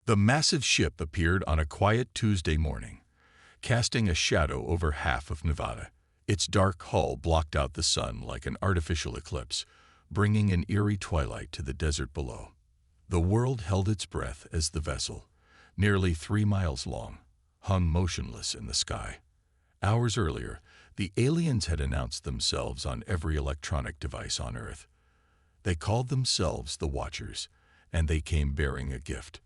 The massive ship appeared on a quiet Tuesday morning, casting a shadow over half of Nevada. Its dark hull blocked out the sun like an artificial eclipse, bringing an eerie twilight to the desert below. The world held its breath as the vessel, nearly 3 miles long, hung motionless in the sky. Hours earlier, the aliens had announced themselves on every electronic device on Earth. They called themselves the Watchers, and they came bearing a gift.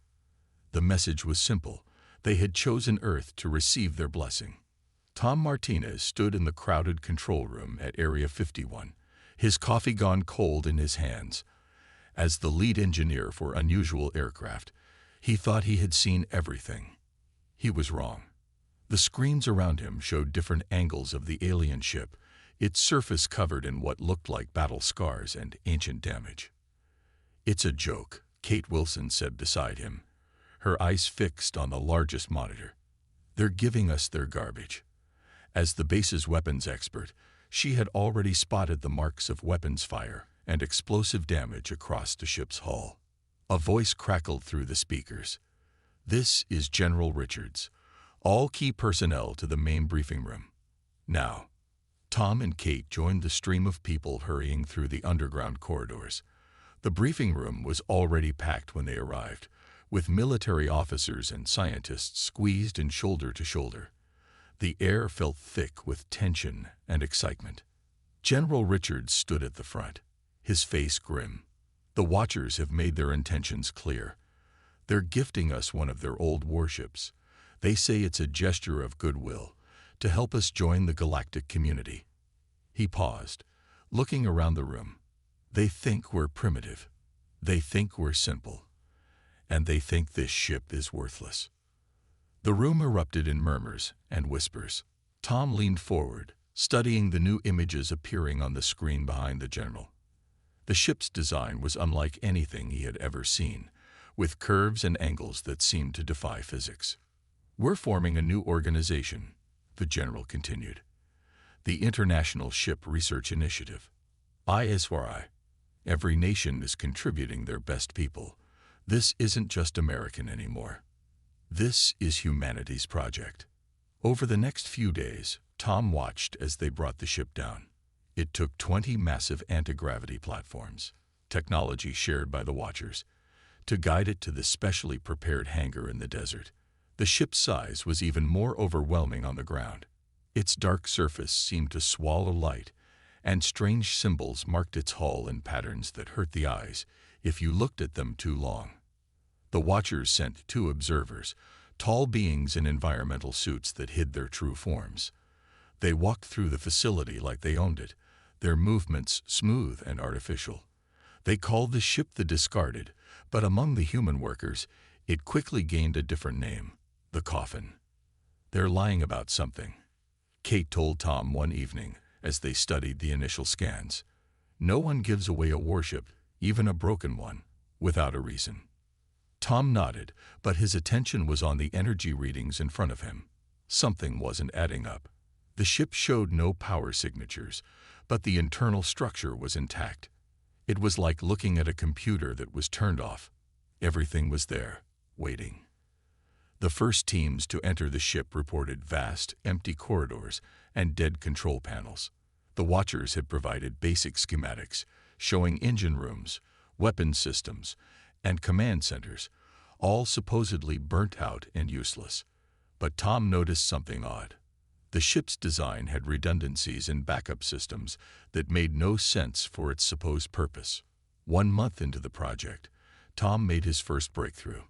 The message was simple. They had chosen Earth to receive their blessing. Tom Martinez stood in the crowded control room at Area 51, his coffee gone cold in his hands. As the lead engineer for unusual aircraft, he thought he had seen everything. He was wrong. The screens around him showed different angles of the alien ship, its surface covered in what looked like battle scars and ancient damage. "It's a joke," Kate Wilson said beside him, her eyes fixed on the largest monitor. "They're giving us their garbage." As the base's weapons expert, she had already spotted the marks of weapons fire and explosive damage across the ship's hull. A voice crackled through the speakers. "This is General Richards. All key personnel to the main briefing room." Now, Tom and Kate joined the stream of people hurrying through the underground corridors. The briefing room was already packed when they arrived, with military officers and scientists squeezed in shoulder to shoulder. The air felt thick with tension and excitement. General Richards stood at the front, his face grim. "The Watchers have made their intentions clear. They're gifting us one of their old warships. They say it's a gesture of goodwill to help us join the galactic community." He paused, looking around the room. "They think we're primitive. They think we're simple. And they think this ship is worthless." The room erupted in murmurs and whispers. Tom leaned forward, studying the new images appearing on the screen behind the general. The ship's design was unlike anything he had ever seen, with curves and angles that seemed to defy physics. "We're forming a new organization," the general continued. "The International Ship Research Initiative, HFY. Every nation is contributing their best people. This isn't just American anymore. This is humanity's project." Over the next few days, Tom watched as they brought the ship down. It took 20 massive anti-gravity platforms, technology shared by the Watchers, to guide it to the specially prepared hangar in the desert. The ship's size was even more overwhelming on the ground. Its dark surface seemed to swallow light, and strange symbols marked its hull in patterns that hurt the eyes if you looked at them too long. The Watchers sent 2 observers, tall beings in environmental suits that hid their true forms. They walked through the facility like they owned it, their movements smooth and artificial. They called the ship the Discarded, but among the human workers, it quickly gained a different name, the Coffin. "They're lying about something," Kate told Tom one evening as they studied the initial scans. "No one gives away a warship, even a broken one, without a reason." Tom nodded, but his attention was on the energy readings in front of him. Something wasn't adding up. The ship showed no power signatures, but the internal structure was intact. It was like looking at a computer that was turned off. Everything was there, waiting. The first teams to enter the ship reported vast, empty corridors and dead control panels. The Watchers had provided basic schematics, showing engine rooms, weapon systems, and command centers, all supposedly burnt out and useless. But Tom noticed something odd. The ship's design had redundancies in backup systems that made no sense for its supposed purpose. 1 month into the project, Tom made his first breakthrough.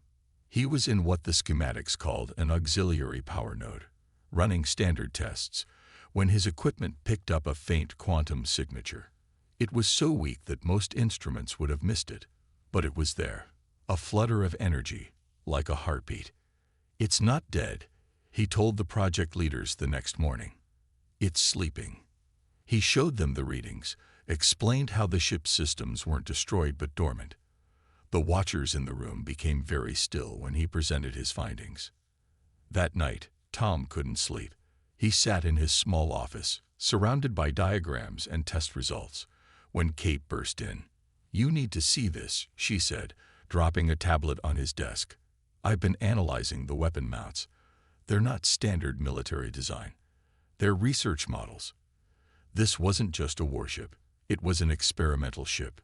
He was in what the schematics called an auxiliary power node, running standard tests, when his equipment picked up a faint quantum signature. It was so weak that most instruments would have missed it, but it was there, a flutter of energy, like a heartbeat. "It's not dead," he told the project leaders the next morning. "It's sleeping." He showed them the readings, explained how the ship's systems weren't destroyed but dormant. The Watchers in the room became very still when he presented his findings. That night, Tom couldn't sleep. He sat in his small office, surrounded by diagrams and test results, when Kate burst in. "You need to see this," she said, dropping a tablet on his desk. I've been analyzing the weapon mounts. They're not standard military design. They're research models. This wasn't just a warship. It was an experimental ship.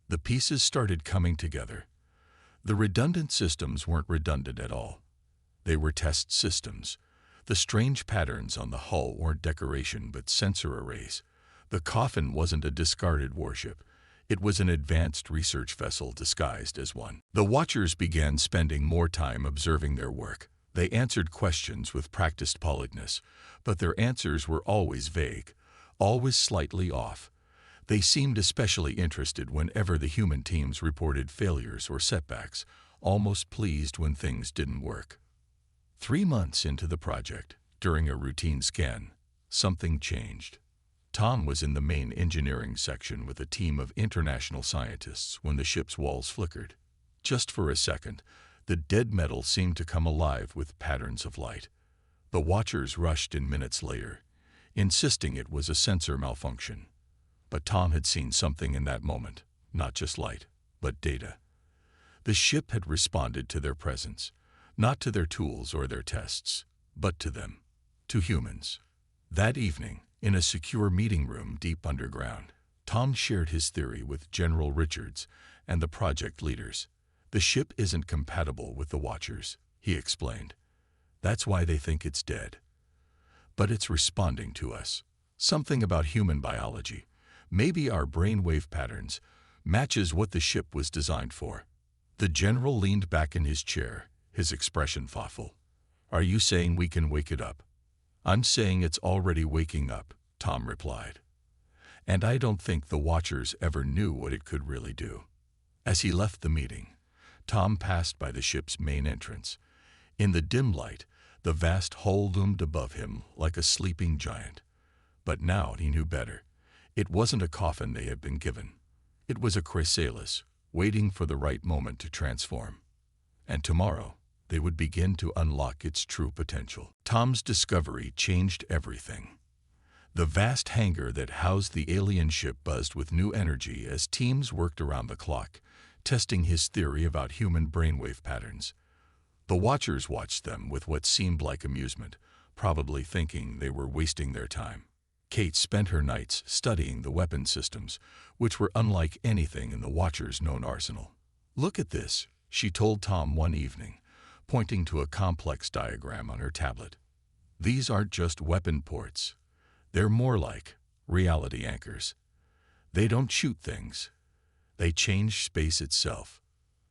The pieces started coming together. The redundant systems weren't redundant at all. They were test systems. The strange patterns on the hull weren't decoration but sensor arrays. The Coffin wasn't a discarded warship. It was an advanced research vessel disguised as one. The Watchers began spending more time observing their work. They answered questions with practiced politeness, but their answers were always vague, always slightly off. They seemed especially interested whenever the human teams reported failures or setbacks, almost pleased when things didn't work. 3 months into the project, during a routine scan, something changed. Tom was in the main engineering section with a team of international scientists when the ship's walls flickered. Just for a second, the dead metal seemed to come alive with patterns of light. The Watchers rushed in minutes later, insisting it was a sensor malfunction. But Tom had seen something in that moment, not just light, but data. The ship had responded to their presence, not to their tools or their tests, but to them, to humans. That evening, in a secure meeting room deep underground, Tom shared his theory with General Richards and the project leaders. The ship isn't compatible with the Watchers, he explained. That's why they think it's dead. But it's responding to us. Something about human biology, maybe our brainwave patterns, matches what the ship was designed for. The general leaned back in his chair, his expression thoughtful. Are you saying we can wake it up? I'm saying it's already waking up, Tom replied. And I don't think the Watchers ever knew what it could really do. As he left the meeting, Tom passed by the ship's main entrance. In the dim light, the vast hull loomed above him like a sleeping giant. But now he knew better. It wasn't a coffin they had been given. It was a chrysalis, waiting for the right moment to transform. And tomorrow, they would begin to unlock its true potential. Tom's discovery changed everything. The vast hangar that housed the alien ship buzzed with new energy as teams worked around the clock, testing his theory about human brainwave patterns. The Watchers watched them with what seemed like amusement, probably thinking they were wasting their time. Kate spent her nights studying the weapon systems, which were unlike anything in the Watchers' known arsenal. Look at this, she told Tom one evening, pointing to a complex diagram on her tablet. These aren't just weapon ports. They're more like reality anchors. They don't shoot things. They change space itself.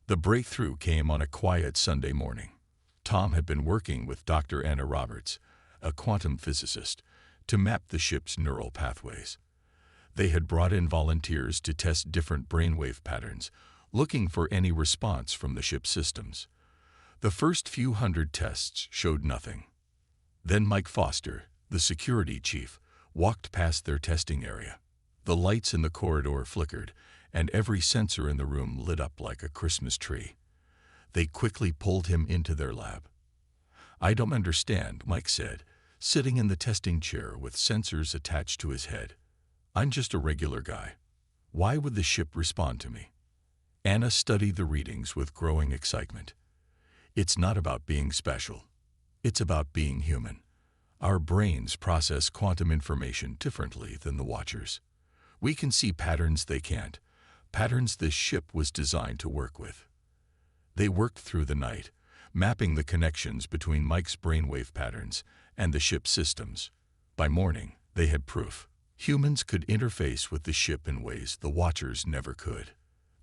The breakthrough came on a quiet Sunday morning. Tom had been working with Dr. Anna Roberts, a quantum physicist, to map the ship's neural pathways. They had brought in volunteers to test different brainwave patterns, looking for any response from the ship's systems. The first few hundred tests showed nothing. Then Mike Foster, the security chief, walked past their testing area. The lights in the corridor flickered, and every sensor in the room lit up like a Christmas tree. They quickly pulled him into their lab. I don't understand, Mike said, sitting in the testing chair with sensors attached to his head. I'm just a regular guy. Why would the ship respond to me? Anna studied the readings with growing excitement. It's not about being special. It's about being human. Our brains process quantum information differently than the Watchers. We can see patterns they can't, patterns this ship was designed to work with. They worked through the night, mapping the connections between Mike's brainwave patterns and the ship's systems. By morning, they had proof. Humans could interface with the ship in ways the Watchers never could.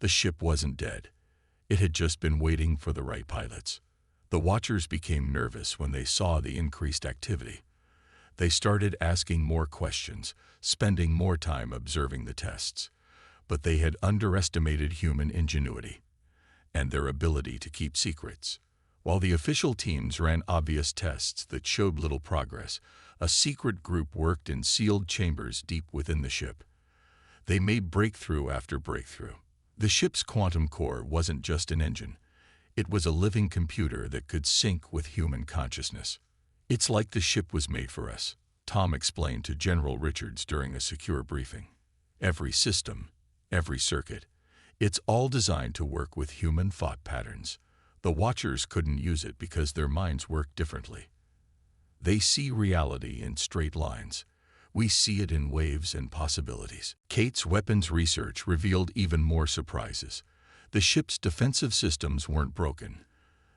The ship wasn't dead. It had just been waiting for the right pilots. The Watchers became nervous when they saw the increased activity. They started asking more questions, spending more time observing the tests. But they had underestimated human ingenuity and their ability to keep secrets. While the official teams ran obvious tests that showed little progress, a secret group worked in sealed chambers deep within the ship. They made breakthrough after breakthrough. The ship's quantum core wasn't just an engine. It was a living computer that could sync with human consciousness. It's like the ship was made for us, Tom explained to General Richards during a secure briefing. Every system, every circuit, it's all designed to work with human thought patterns. The Watchers couldn't use it because their minds work differently. They see reality in straight lines. We see it in waves and possibilities. Kate's weapons research revealed even more surprises. The ship's defensive systems weren't broken.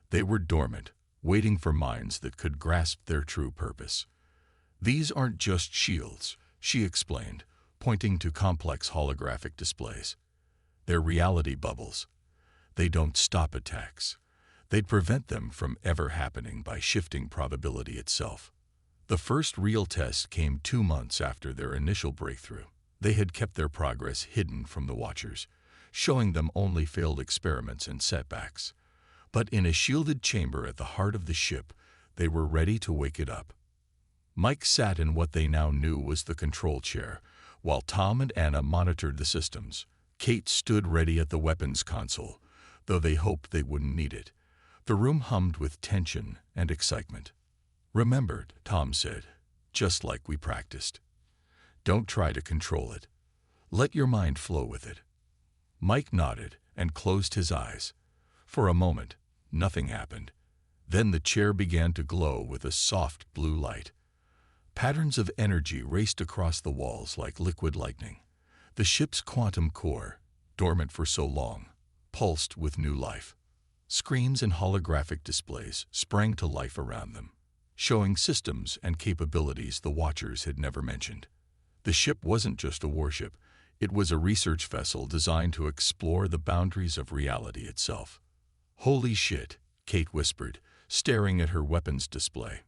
They were dormant, waiting for minds that could grasp their true purpose. These aren't just shields, she explained, pointing to complex holographic displays. They're reality bubbles. They don't stop attacks. They'd prevent them from ever happening by shifting probability itself. The first real test came 2 months after their initial breakthrough. They had kept their progress hidden from the Watchers, showing them only failed experiments and setbacks. But in a shielded chamber at the heart of the ship, they were ready to wake it up. Mike sat in what they now knew was the control chair, while Tom and Anna monitored the systems. Kate stood ready at the weapons console, though they hoped they wouldn't need it. The room hummed with tension and excitement. "Remember," Tom said, "just like we practiced. Don't try to control it. Let your mind flow with it." Mike nodded and closed his eyes. For a moment, nothing happened. Then the chair began to glow with a soft blue light. Patterns of energy raced across the walls like liquid lightning. The ship's quantum core, dormant for so long, pulsed with new life. Screens and holographic displays sprang to life around them, showing systems and capabilities the Watchers had never mentioned. The ship wasn't just a warship, it was a research vessel designed to explore the boundaries of reality itself. "Holy shit," Kate whispered, staring at her weapons display.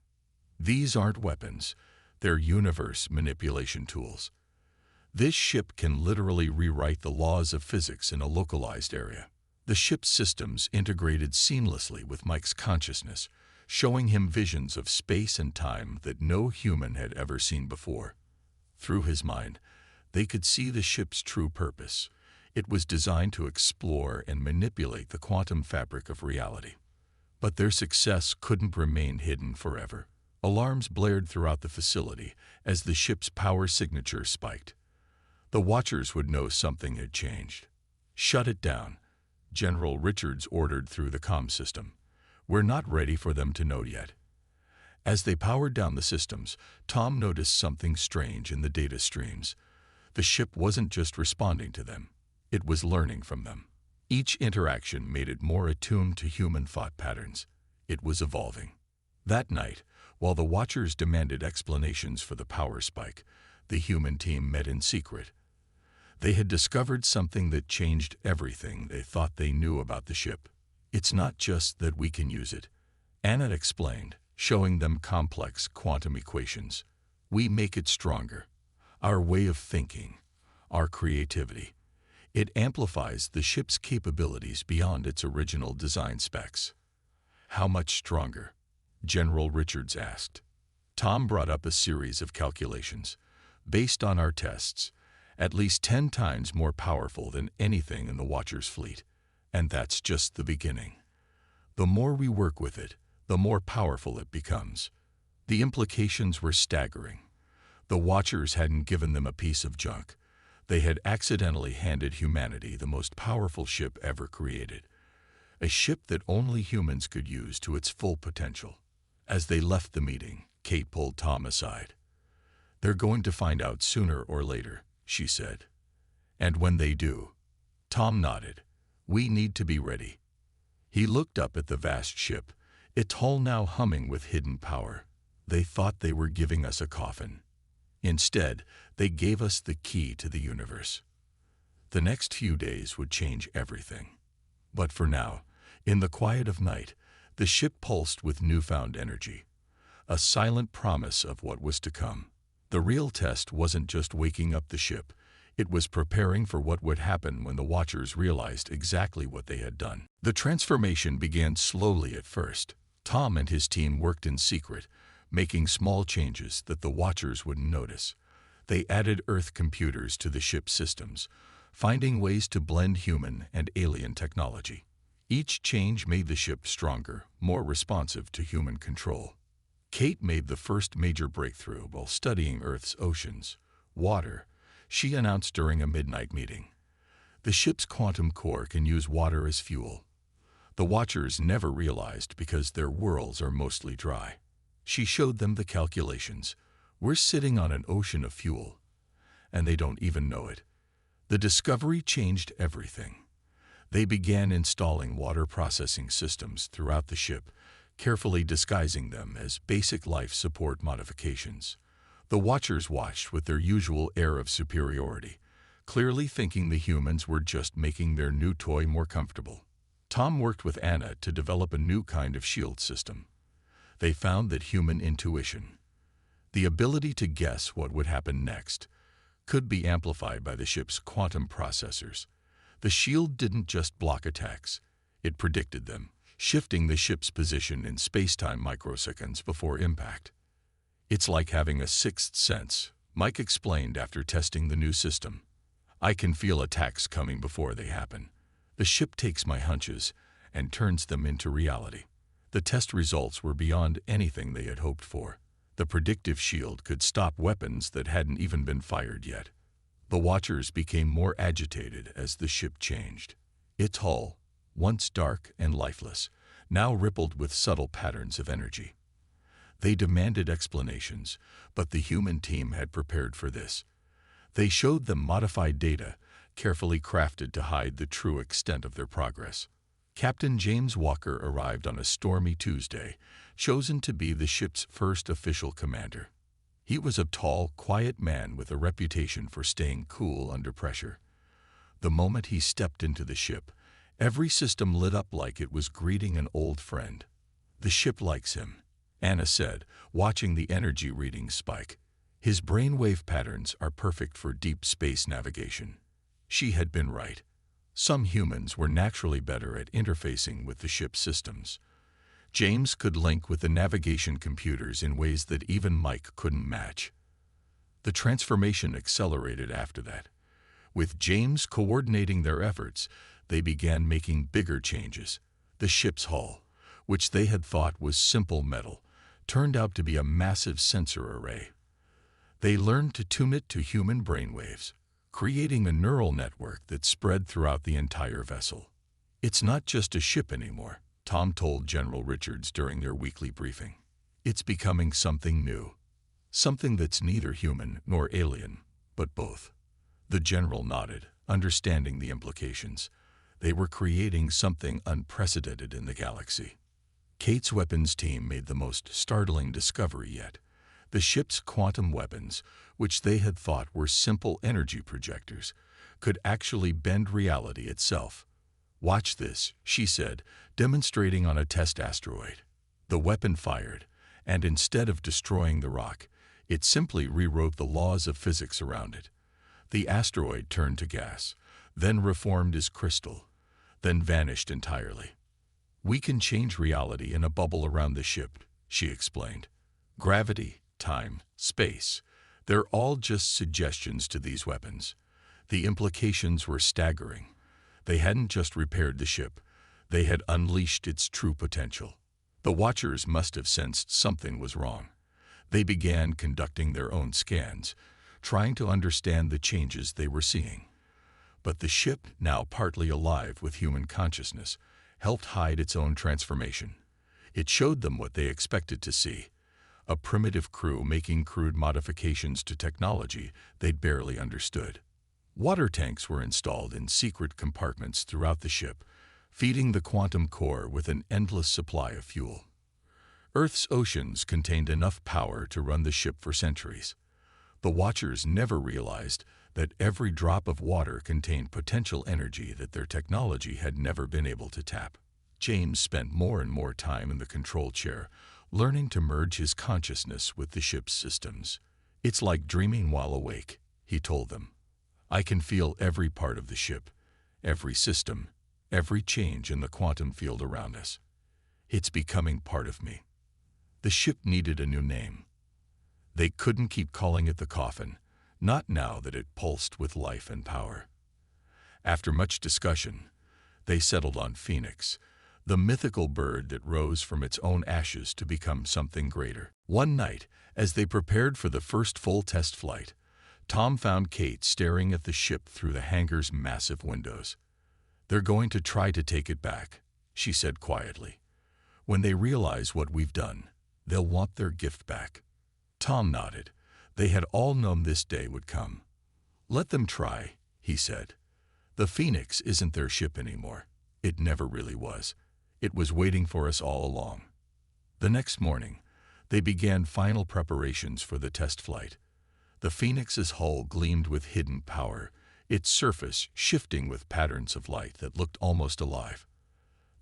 "These aren't weapons, they're universe manipulation tools. This ship can literally rewrite the laws of physics in a localized area." The ship's systems integrated seamlessly with Mike's consciousness, showing him visions of space and time that no human had ever seen before. Through his mind, they could see the ship's true purpose. It was designed to explore and manipulate the quantum fabric of reality. But their success couldn't remain hidden forever. Alarms blared throughout the facility as the ship's power signature spiked. The Watchers would know something had changed. "Shut it down," General Richards ordered through the comm system. "We're not ready for them to know yet." As they powered down the systems, Tom noticed something strange in the data streams. The ship wasn't just responding to them, it was learning from them. Each interaction made it more attuned to human thought patterns. It was evolving. That night, while the Watchers demanded explanations for the power spike, the human team met in secret. They had discovered something that changed everything they thought they knew about the ship. "It's not just that we can use it," Anna explained, showing them complex quantum equations. "We make it stronger. Our way of thinking, our creativity. It amplifies the ship's capabilities beyond its original design specs." "How much stronger?" General Richards asked. Tom brought up a series of calculations. "Based on our tests, at least 10 times more powerful than anything in the Watchers' fleet. And that's just the beginning. The more we work with it, the more powerful it becomes." The implications were staggering. The Watchers hadn't given them a piece of junk. They had accidentally handed humanity the most powerful ship ever created. A ship that only humans could use to its full potential. As they left the meeting, Kate pulled Tom aside. "They're going to find out sooner or later," she said. "And when they do," Tom nodded, "we need to be ready." He looked up at the vast ship, its hull now humming with hidden power. "They thought they were giving us a coffin. Instead, they gave us the key to the universe." The next few days would change everything. But for now, in the quiet of night, the ship pulsed with newfound energy, a silent promise of what was to come. The real test wasn't just waking up the ship, it was preparing for what would happen when the Watchers realized exactly what they had done. The transformation began slowly at first. Tom and his team worked in secret, making small changes that the Watchers wouldn't notice. They added Earth computers to the ship's systems, finding ways to blend human and alien technology. Each change made the ship stronger, more responsive to human control. Kate made the first major breakthrough while studying Earth's oceans. "Water," she announced during a midnight meeting. "The ship's quantum core can use water as fuel." The watchers never realized because their worlds are mostly dry. She showed them the calculations. We're sitting on an ocean of fuel, and they don't even know it. The discovery changed everything. They began installing water processing systems throughout the ship, carefully disguising them as basic life support modifications. The watchers watched with their usual air of superiority, clearly thinking the humans were just making their new toy more comfortable. Tom worked with Anna to develop a new kind of shield system. They found that human intuition, the ability to guess what would happen next, could be amplified by the ship's quantum processors. The shield didn't just block attacks, it predicted them, shifting the ship's position in space-time microseconds before impact. It's like having a sixth sense, Mike explained after testing the new system. I can feel attacks coming before they happen. The ship takes my hunches and turns them into reality. The test results were beyond anything they had hoped for. The predictive shield could stop weapons that hadn't even been fired yet. The watchers became more agitated as the ship changed. Its hull, once dark and lifeless, now rippled with subtle patterns of energy. They demanded explanations, but the human team had prepared for this. They showed them modified data, carefully crafted to hide the true extent of their progress. Captain James Walker arrived on a stormy Tuesday, chosen to be the ship's first official commander. He was a tall, quiet man with a reputation for staying cool under pressure. The moment he stepped into the ship, every system lit up like it was greeting an old friend. "The ship likes him," Anna said, watching the energy readings spike. "His brainwave patterns are perfect for deep space navigation." She had been right. Some humans were naturally better at interfacing with the ship's systems. James could link with the navigation computers in ways that even Mike couldn't match. The transformation accelerated after that. With James coordinating their efforts, they began making bigger changes. The ship's hull, which they had thought was simple metal, turned out to be a massive sensor array. They learned to tune it to human brainwaves, creating a neural network that spread throughout the entire vessel. "It's not just a ship anymore," Tom told General Richards during their weekly briefing. "It's becoming something new. Something that's neither human nor alien, but both." The general nodded, understanding the implications. They were creating something unprecedented in the galaxy. Kate's weapons team made the most startling discovery yet. The ship's quantum weapons, which they had thought were simple energy projectors, could actually bend reality itself. "Watch this," she said, demonstrating on a test asteroid. The weapon fired, and instead of destroying the rock, it simply rewrote the laws of physics around it. The asteroid turned to gas, then reformed as crystal, then vanished entirely. "We can change reality in a bubble around the ship," she explained. "Gravity, time, space, they're all just suggestions to these weapons." The implications were staggering. They hadn't just repaired the ship, they had unleashed its true potential. The watchers must have sensed something was wrong. They began conducting their own scans, trying to understand the changes they were seeing. But the ship, now partly alive with human consciousness, helped hide its own transformation. It showed them what they expected to see: a primitive crew making crude modifications to technology they'd barely understood. Water tanks were installed in secret compartments throughout the ship, feeding the quantum core with an endless supply of fuel. Earth's oceans contained enough power to run the ship for centuries. The watchers never realized that every drop of water contained potential energy that their technology had never been able to tap. James spent more and more time in the control chair, learning to merge his consciousness with the ship's systems. "It's like dreaming while awake," he told them. "I can feel every part of the ship, every system, every change in the quantum field around us. It's becoming part of me." The ship needed a new name. They couldn't keep calling it the Coffin, not now that it pulsed with life and power. After much discussion, they settled on Phoenix, the mythical bird that rose from its own ashes to become something greater. One night, as they prepared for the first full test flight, Tom found Kate staring at the ship through the hangar's massive windows. "They're going to try to take it back," she said quietly. "When they realize what we've done, they'll want their gift back." Tom nodded. They had all known this day would come. "Let them try," he said. "The Phoenix isn't their ship anymore. It never really was. It was waiting for us all along." The next morning, they began final preparations for the test flight. The Phoenix's hull gleamed with hidden power, its surface shifting with patterns of light that looked almost alive.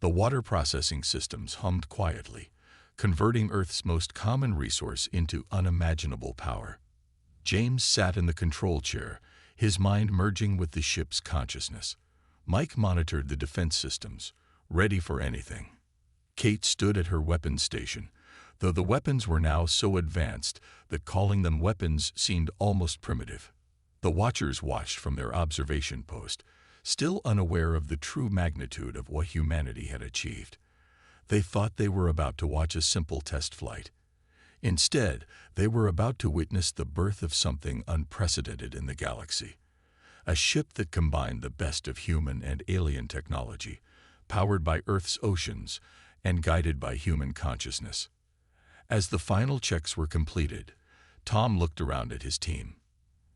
The water processing systems hummed quietly, converting Earth's most common resource into unimaginable power. James sat in the control chair, his mind merging with the ship's consciousness. Mike monitored the defense systems, ready for anything. Kate stood at her weapons station, though the weapons were now so advanced that calling them weapons seemed almost primitive. The Watchers watched from their observation post, still unaware of the true magnitude of what humanity had achieved. They thought they were about to watch a simple test flight. Instead, they were about to witness the birth of something unprecedented in the galaxy. A ship that combined the best of human and alien technology, powered by Earth's oceans and guided by human consciousness. As the final checks were completed, Tom looked around at his team.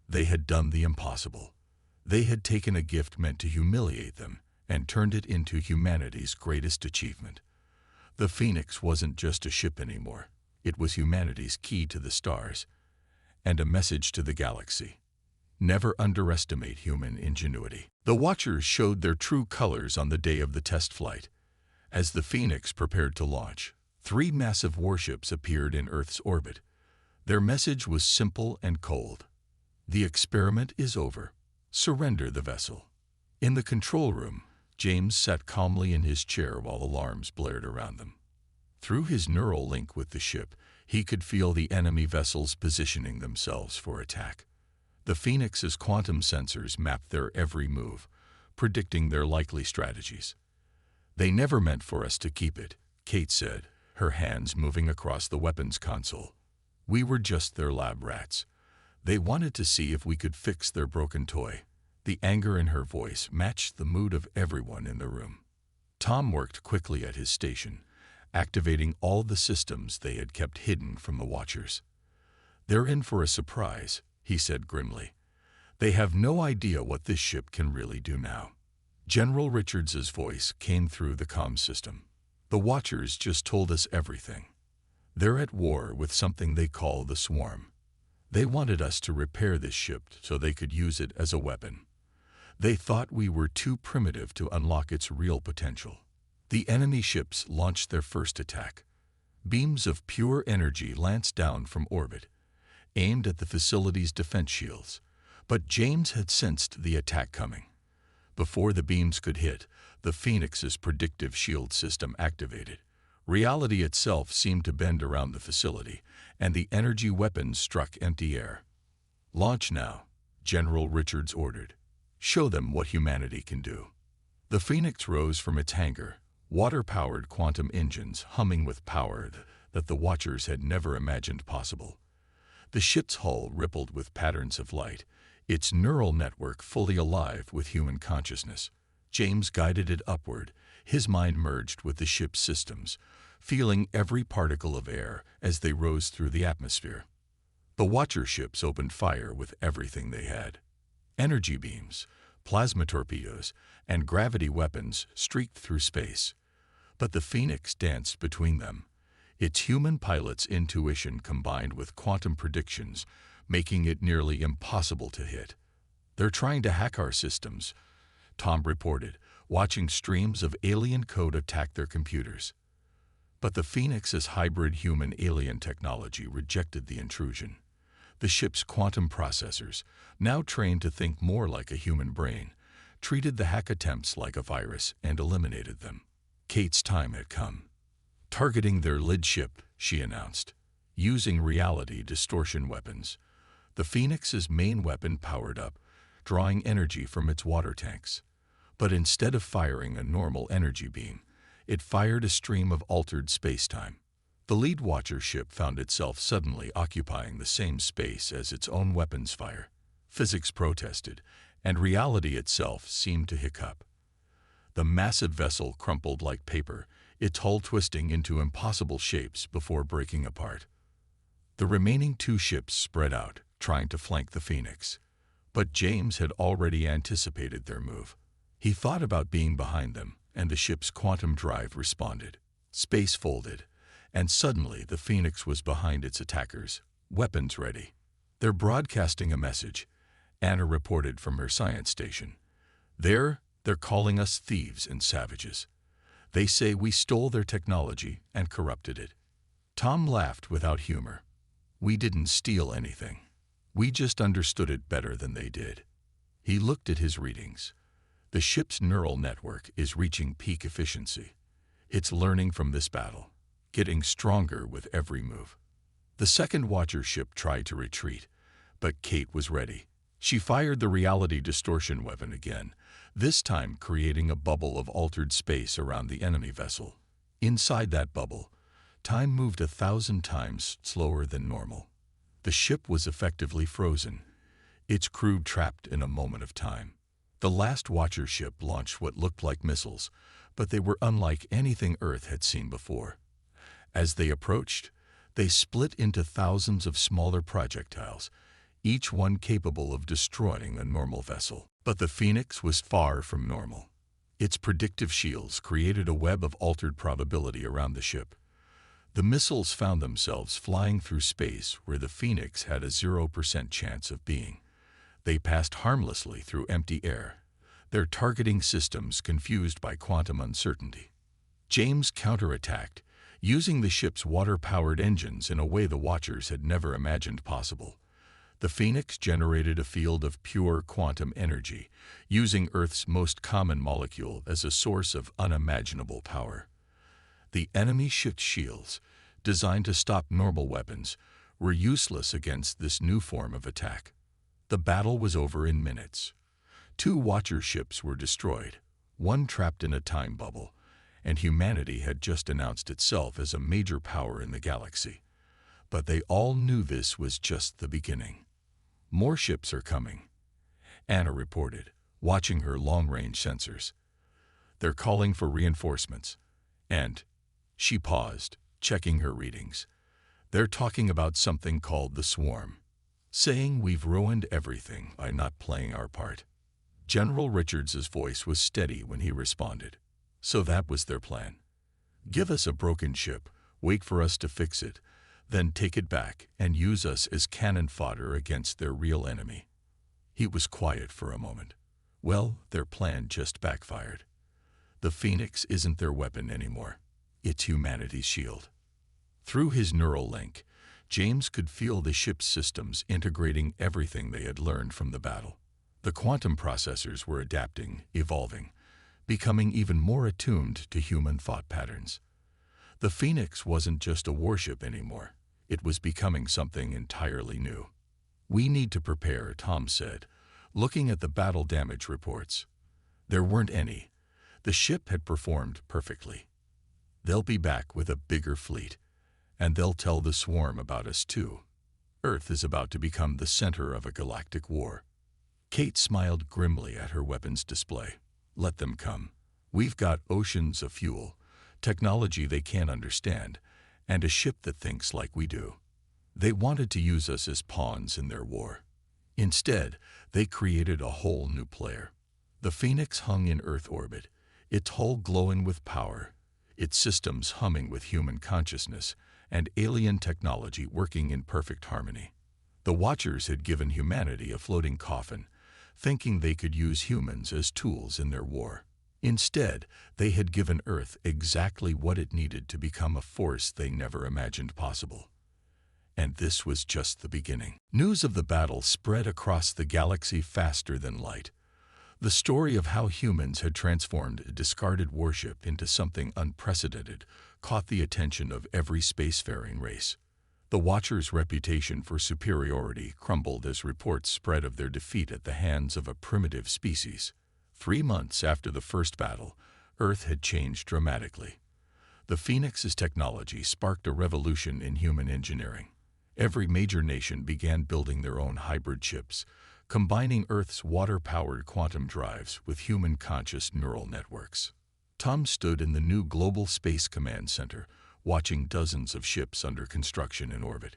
They had done the impossible. They had taken a gift meant to humiliate them and turned it into humanity's greatest achievement. The Phoenix wasn't just a ship anymore. It was humanity's key to the stars and a message to the galaxy. Never underestimate human ingenuity. The Watchers showed their true colors on the day of the test flight. As the Phoenix prepared to launch, 3 massive warships appeared in Earth's orbit. Their message was simple and cold. "The experiment is over. Surrender the vessel." In the control room, James sat calmly in his chair while alarms blared around them. Through his neural link with the ship, he could feel the enemy vessels positioning themselves for attack. The Phoenix's quantum sensors mapped their every move, predicting their likely strategies. "They never meant for us to keep it," Kate said, her hands moving across the weapons console. "We were just their lab rats. They wanted to see if we could fix their broken toy." The anger in her voice matched the mood of everyone in the room. Tom worked quickly at his station, activating all the systems they had kept hidden from the Watchers. "They're in for a surprise," he said grimly. "They have no idea what this ship can really do now." General Richards's voice came through the comm system. "The Watchers just told us everything. They're at war with something they call the Swarm. They wanted us to repair this ship so they could use it as a weapon. They thought we were too primitive to unlock its real potential." The enemy ships launched their first attack. Beams of pure energy lanced down from orbit, aimed at the facility's defense shields. But James had sensed the attack coming. Before the beams could hit, the Phoenix's predictive shield system activated. Reality itself seemed to bend around the facility, and the energy weapons struck empty air. "Launch now," General Richards ordered. "Show them what humanity can do." The Phoenix rose from its hangar, water-powered quantum engines humming with power that the Watchers had never imagined possible. The ship's hull rippled with patterns of light, its neural network fully alive with human consciousness. James guided it upward, his mind merged with the ship's systems, feeling every particle of air as they rose through the atmosphere. The Watcher ships opened fire with everything they had. Energy beams, plasma torpedoes, and gravity weapons streaked through space. But the Phoenix danced between them, its human pilot's intuition combined with quantum predictions, making it nearly impossible to hit. "They're trying to hack our systems," Tom reported, watching streams of alien code attack their computers. But the Phoenix's hybrid human-alien technology rejected the intrusion. The ship's quantum processors, now trained to think more like a human brain, treated the hack attempts like a virus and eliminated them. Kate's time had come. "Targeting their lid ship," she announced, using reality distortion weapons. The Phoenix's main weapon powered up, drawing energy from its water tanks. But instead of firing a normal energy beam, it fired a stream of altered space-time. The lead Watcher ship found itself suddenly occupying the same space as its own weapons fire. Physics protested, and reality itself seemed to hiccup. The massive vessel crumpled like paper, its hull twisting into impossible shapes before breaking apart. The remaining two ships spread out, trying to flank the Phoenix. But James had already anticipated their move. He thought about being behind them, and the ship's quantum drive responded. Space folded, and suddenly the Phoenix was behind its attackers, weapons ready. "They're broadcasting a message," Anna reported from her science station. They're calling us thieves and savages. They say we stole their technology and corrupted it." Tom laughed without humor. "We didn't steal anything. We just understood it better than they did." He looked at his readings. The ship's neural network is reaching peak efficiency. It's learning from this battle, getting stronger with every move. The second Watcher ship tried to retreat, but Kate was ready. She fired the reality distortion weapon again, this time creating a bubble of altered space around the enemy vessel. Inside that bubble, time moved 1,000 times slower than normal. The ship was effectively frozen, its crew trapped in a moment of time. The last Watcher ship launched what looked like missiles, but they were unlike anything Earth had seen before. As they approached, they split into thousands of smaller projectiles, each one capable of destroying a normal vessel. But the Phoenix was far from normal. Its predictive shields created a web of altered probability around the ship. The missiles found themselves flying through space where the Phoenix had a 0% chance of being. They passed harmlessly through empty air, their targeting systems confused by quantum uncertainty. James counterattacked, using the ship's water-powered engines in a way the Watchers had never imagined possible. The Phoenix generated a field of pure quantum energy, using Earth's most common molecule as a source of unimaginable power. The enemy ship's shields, designed to stop normal weapons, were useless against this new form of attack. The battle was over in minutes. 2 Watcher ships were destroyed, one trapped in a time bubble, and humanity had just announced itself as a major power in the galaxy. But they all knew this was just the beginning. "More ships are coming," Anna reported, watching her long-range sensors. "They're calling for reinforcements, and..." She paused, checking her readings. "They're talking about something called the Swarm, saying we've ruined everything by not playing our part." General Richards's voice was steady when he responded. "So that was their plan. Give us a broken ship, wait for us to fix it, then take it back and use us as cannon fodder against their real enemy." He was quiet for a moment. "Well, their plan just backfired. The Phoenix isn't their weapon anymore. It's humanity's shield." Through his neural link, James could feel the ship's systems integrating everything they had learned from the battle. The quantum processors were adapting, evolving, becoming even more attuned to human thought patterns. The Phoenix wasn't just a warship anymore. It was becoming something entirely new. "We need to prepare," Tom said, looking at the battle damage reports. There weren't any. The ship had performed perfectly. "They'll be back with a bigger fleet, and they'll tell the Swarm about us too. Earth is about to become the center of a galactic war." Kate smiled grimly at her weapons display. "Let them come. We've got oceans of fuel, technology they can't understand, and a ship that thinks like we do. They wanted to use us as pawns in their war. Instead, they created a whole new player." The Phoenix hung in Earth orbit, its hull glowing with power, its systems humming with human consciousness, and alien technology working in perfect harmony. The Watchers had given humanity a floating coffin, thinking they could use humans as tools in their war. Instead, they had given Earth exactly what it needed to become a force they never imagined possible. And this was just the beginning. News of the battle spread across the galaxy faster than light. The story of how humans had transformed a discarded warship into something unprecedented caught the attention of every spacefaring race. The Watchers' reputation for superiority crumbled as reports spread of their defeat at the hands of a primitive species. 3 months after the first battle, Earth had changed dramatically. The Phoenix's technology sparked a revolution in human engineering. Every major nation began building their own hybrid ships, combining Earth's water-powered quantum drives with human-conscious neural networks. Tom stood in the new Global Space Command Center, watching dozens of ships under construction in orbit.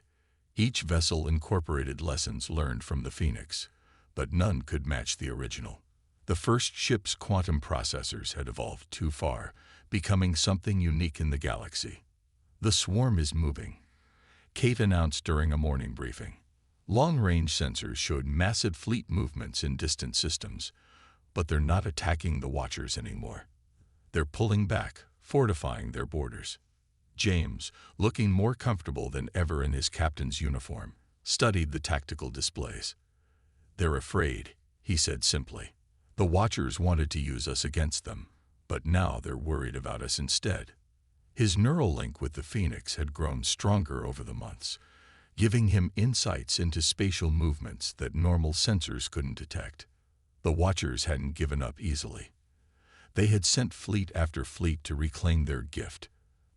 Each vessel incorporated lessons learned from the Phoenix, but none could match the original. The first ship's quantum processors had evolved too far, becoming something unique in the galaxy. "The swarm is moving," Kate announced during a morning briefing. Long-range sensors showed massive fleet movements in distant systems, but they're not attacking the Watchers anymore. They're pulling back, fortifying their borders. James, looking more comfortable than ever in his captain's uniform, studied the tactical displays. "They're afraid," he said simply. "The Watchers wanted to use us against them, but now they're worried about us instead." His neural link with the Phoenix had grown stronger over the months, giving him insights into spatial movements that normal sensors couldn't detect. The Watchers hadn't given up easily. They had sent fleet after fleet to reclaim their gift,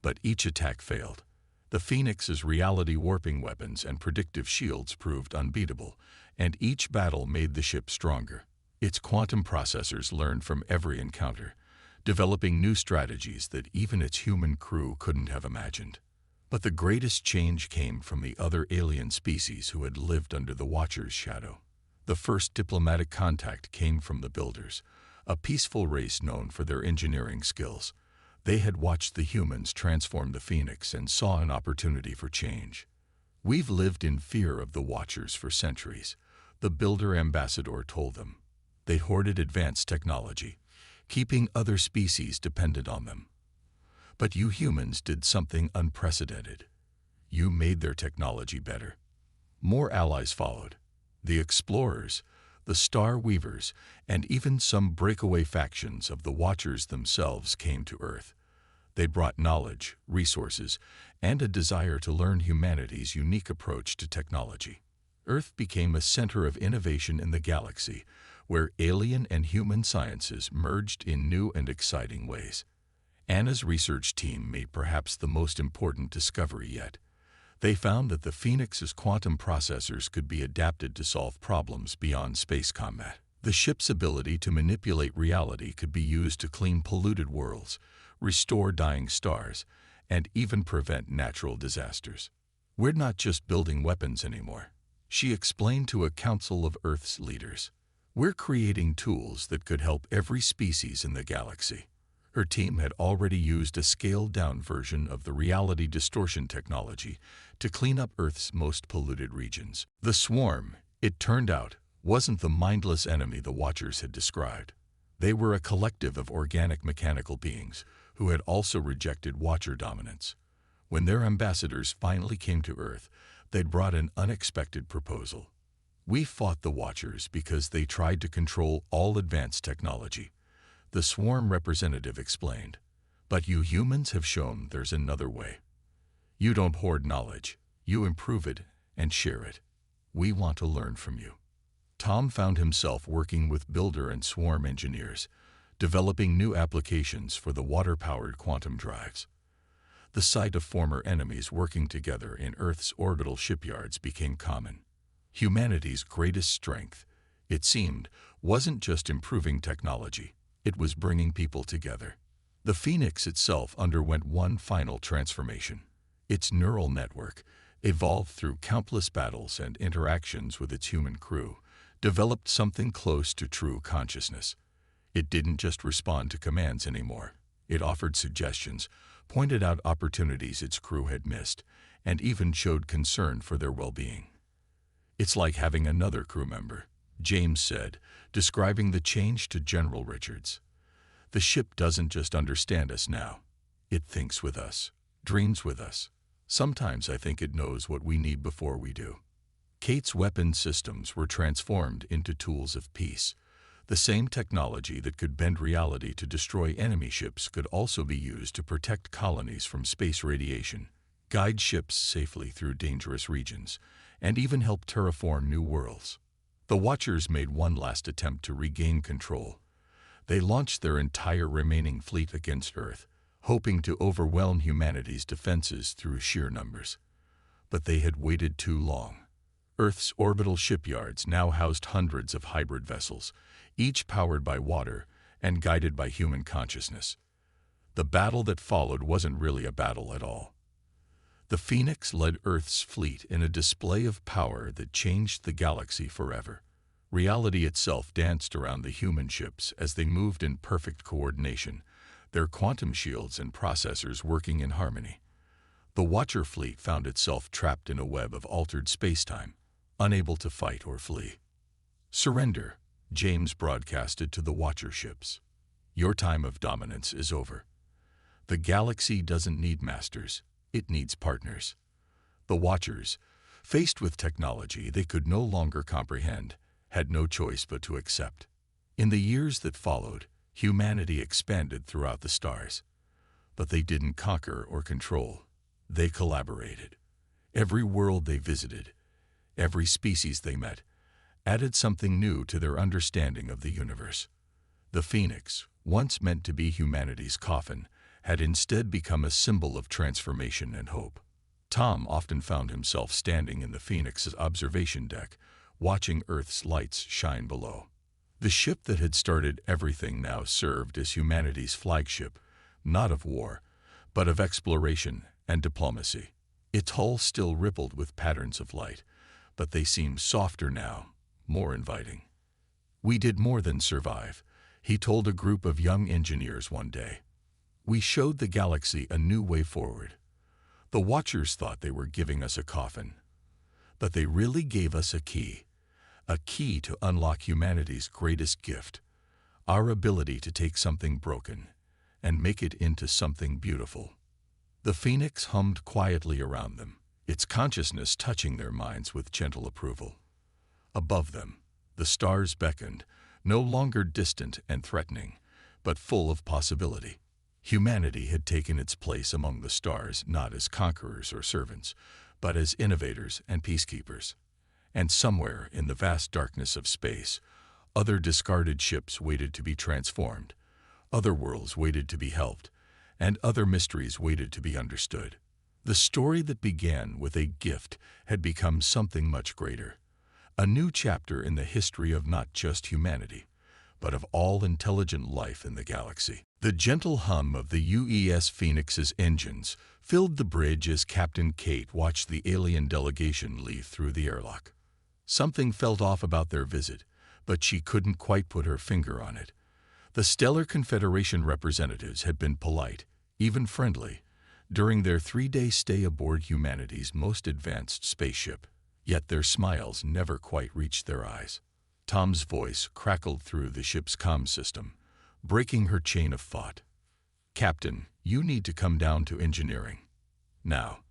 but each attack failed. The Phoenix's reality-warping weapons and predictive shields proved unbeatable, and each battle made the ship stronger. Its quantum processors learned from every encounter, developing new strategies that even its human crew couldn't have imagined. But the greatest change came from the other alien species who had lived under the Watcher's shadow. The first diplomatic contact came from the Builders, a peaceful race known for their engineering skills. They had watched the humans transform the Phoenix and saw an opportunity for change. "We've lived in fear of the Watchers for centuries," the Builder ambassador told them. They hoarded advanced technology, keeping other species dependent on them. "But you humans did something unprecedented. You made their technology better." More allies followed. The Explorers, the Star Weavers, and even some breakaway factions of the Watchers themselves came to Earth. They brought knowledge, resources, and a desire to learn humanity's unique approach to technology. Earth became a center of innovation in the galaxy, where alien and human sciences merged in new and exciting ways. Anna's research team made perhaps the most important discovery yet. They found that the Phoenix's quantum processors could be adapted to solve problems beyond space combat. The ship's ability to manipulate reality could be used to clean polluted worlds, restore dying stars, and even prevent natural disasters. "We're not just building weapons anymore," she explained to a council of Earth's leaders. "We're creating tools that could help every species in the galaxy." Her team had already used a scaled-down version of the reality distortion technology to clean up Earth's most polluted regions. The swarm, it turned out, wasn't the mindless enemy the Watchers had described. They were a collective of organic mechanical beings who had also rejected Watcher dominance. When their ambassadors finally came to Earth, they'd brought an unexpected proposal. "We fought the Watchers because they tried to control all advanced technology," the swarm representative explained. "But you humans have shown there's another way. You don't hoard knowledge, you improve it and share it. We want to learn from you." Tom found himself working with Builder and Swarm engineers, developing new applications for the water-powered quantum drives. The sight of former enemies working together in Earth's orbital shipyards became common. Humanity's greatest strength, it seemed, wasn't just improving technology, it was bringing people together. The Phoenix itself underwent one final transformation. Its neural network, evolved through countless battles and interactions with its human crew, developed something close to true consciousness. It didn't just respond to commands anymore. It offered suggestions, pointed out opportunities its crew had missed, and even showed concern for their well-being. "It's like having another crew member," James said, describing the change to General Richards. "The ship doesn't just understand us now. It thinks with us, dreams with us. Sometimes I think it knows what we need before we do." Kate's weapon systems were transformed into tools of peace. The same technology that could bend reality to destroy enemy ships could also be used to protect colonies from space radiation, guide ships safely through dangerous regions, and even help terraform new worlds. The Watchers made one last attempt to regain control. They launched their entire remaining fleet against Earth, hoping to overwhelm humanity's defenses through sheer numbers. But they had waited too long. Earth's orbital shipyards now housed hundreds of hybrid vessels, each powered by water and guided by human consciousness. The battle that followed wasn't really a battle at all. The Phoenix led Earth's fleet in a display of power that changed the galaxy forever. Reality itself danced around the human ships as they moved in perfect coordination, their quantum shields and processors working in harmony. The Watcher fleet found itself trapped in a web of altered spacetime, unable to fight or flee. "Surrender," James broadcasted to the Watcher ships. "Your time of dominance is over. The galaxy doesn't need masters, it needs partners." The Watchers, faced with technology they could no longer comprehend, had no choice but to accept. In the years that followed, humanity expanded throughout the stars. But they didn't conquer or control. They collaborated. Every world they visited, every species they met, added something new to their understanding of the universe. The Phoenix, once meant to be humanity's coffin, had instead become a symbol of transformation and hope. Tom often found himself standing in the Phoenix's observation deck, watching Earth's lights shine below. The ship that had started everything now served as humanity's flagship, not of war, but of exploration and diplomacy. Its hull still rippled with patterns of light, but they seemed softer now, more inviting. "We did more than survive," he told a group of young engineers one day. "We showed the galaxy a new way forward." The Watchers thought they were giving us a coffin, but they really gave us a key to unlock humanity's greatest gift, our ability to take something broken and make it into something beautiful. The Phoenix hummed quietly around them, its consciousness touching their minds with gentle approval. Above them, the stars beckoned, no longer distant and threatening, but full of possibility. Humanity had taken its place among the stars not as conquerors or servants, but as innovators and peacekeepers. And somewhere in the vast darkness of space, other discarded ships waited to be transformed, other worlds waited to be helped, and other mysteries waited to be understood. The story that began with a gift had become something much greater, a new chapter in the history of not just humanity, but of all intelligent life in the galaxy. The gentle hum of the UES Phoenix's engines filled the bridge as Captain Kate watched the alien delegation leave through the airlock. Something felt off about their visit, but she couldn't quite put her finger on it. The Stellar Confederation representatives had been polite, even friendly, during their 3-day stay aboard humanity's most advanced spaceship, yet their smiles never quite reached their eyes. Tom's voice crackled through the ship's comm system, breaking her chain of thought. "Captain, you need to come down to engineering. Now."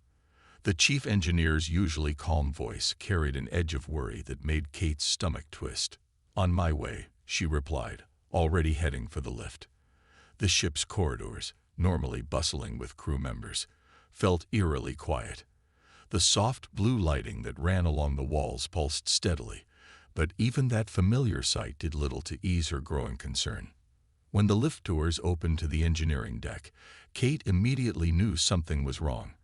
The chief engineer's usually calm voice carried an edge of worry that made Kate's stomach twist. "On my way," she replied, already heading for the lift. The ship's corridors, normally bustling with crew members, felt eerily quiet. The soft blue lighting that ran along the walls pulsed steadily, but even that familiar sight did little to ease her growing concern. When the lift doors opened to the engineering deck, Kate immediately knew something was wrong.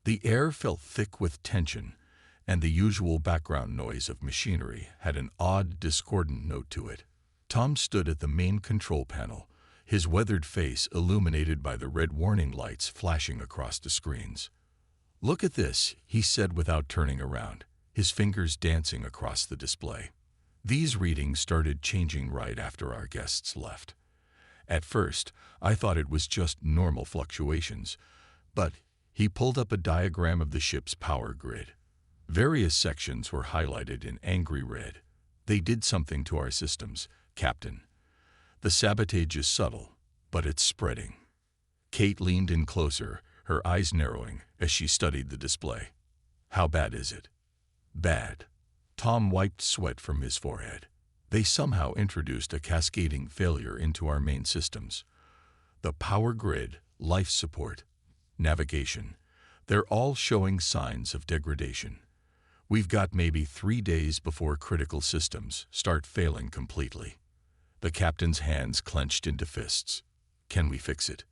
The air felt thick with tension, and the usual background noise of machinery had an odd, discordant note to it. Tom stood at the main control panel, his weathered face illuminated by the red warning lights flashing across the screens. "Look at this," he said without turning around, his fingers dancing across the display. These readings started changing right after our guests left. At first, I thought it was just normal fluctuations, but he pulled up a diagram of the ship's power grid. Various sections were highlighted in angry red. "They did something to our systems, Captain. The sabotage is subtle, but it's spreading." Kate leaned in closer, her eyes narrowing as she studied the display. "How bad is it?" "Bad." Tom wiped sweat from his forehead. "They somehow introduced a cascading failure into our main systems. The power grid, life support, navigation, they're all showing signs of degradation. We've got maybe 3 days before critical systems start failing completely." The captain's hands clenched into fists. "Can we fix it?"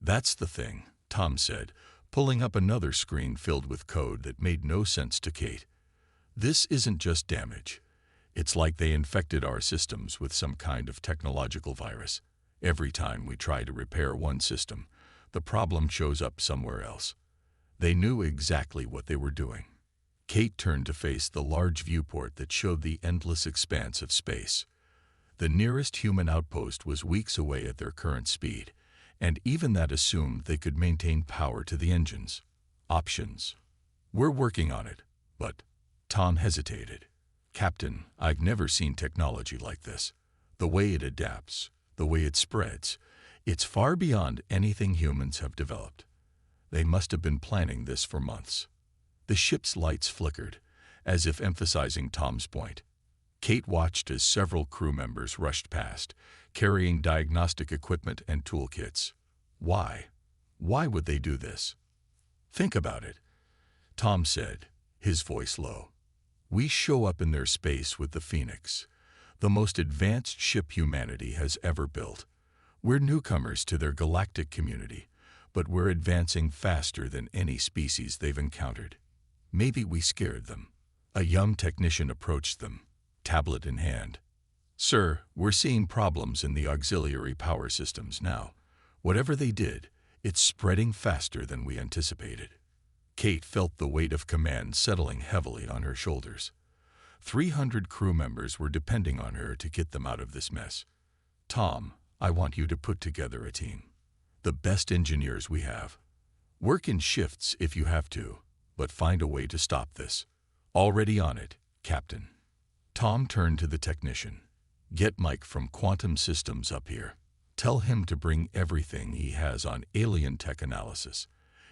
"That's the thing," Tom said, pulling up another screen filled with code that made no sense to Kate. This isn't just damage. It's like they infected our systems with some kind of technological virus. Every time we try to repair one system, the problem shows up somewhere else. They knew exactly what they were doing. Kate turned to face the large viewport that showed the endless expanse of space. The nearest human outpost was weeks away at their current speed, and even that assumed they could maintain power to the engines. Options. We're working on it, but... Tom hesitated. Captain, I've never seen technology like this. The way it adapts, the way it spreads, it's far beyond anything humans have developed. They must have been planning this for months. The ship's lights flickered, as if emphasizing Tom's point. Kate watched as several crew members rushed past, carrying diagnostic equipment and toolkits. Why? Why would they do this? Think about it, Tom said, his voice low. We show up in their space with the Phoenix, the most advanced ship humanity has ever built. We're newcomers to their galactic community, but we're advancing faster than any species they've encountered. Maybe we scared them. A young technician approached them, tablet in hand. Sir, we're seeing problems in the auxiliary power systems now. Whatever they did, it's spreading faster than we anticipated. Kate felt the weight of command settling heavily on her shoulders. 300 crew members were depending on her to get them out of this mess. Tom, I want you to put together a team. The best engineers we have. Work in shifts if you have to, but find a way to stop this. Already on it, Captain. Tom turned to the technician. Get Mike from Quantum Systems up here. Tell him to bring everything he has on alien tech analysis.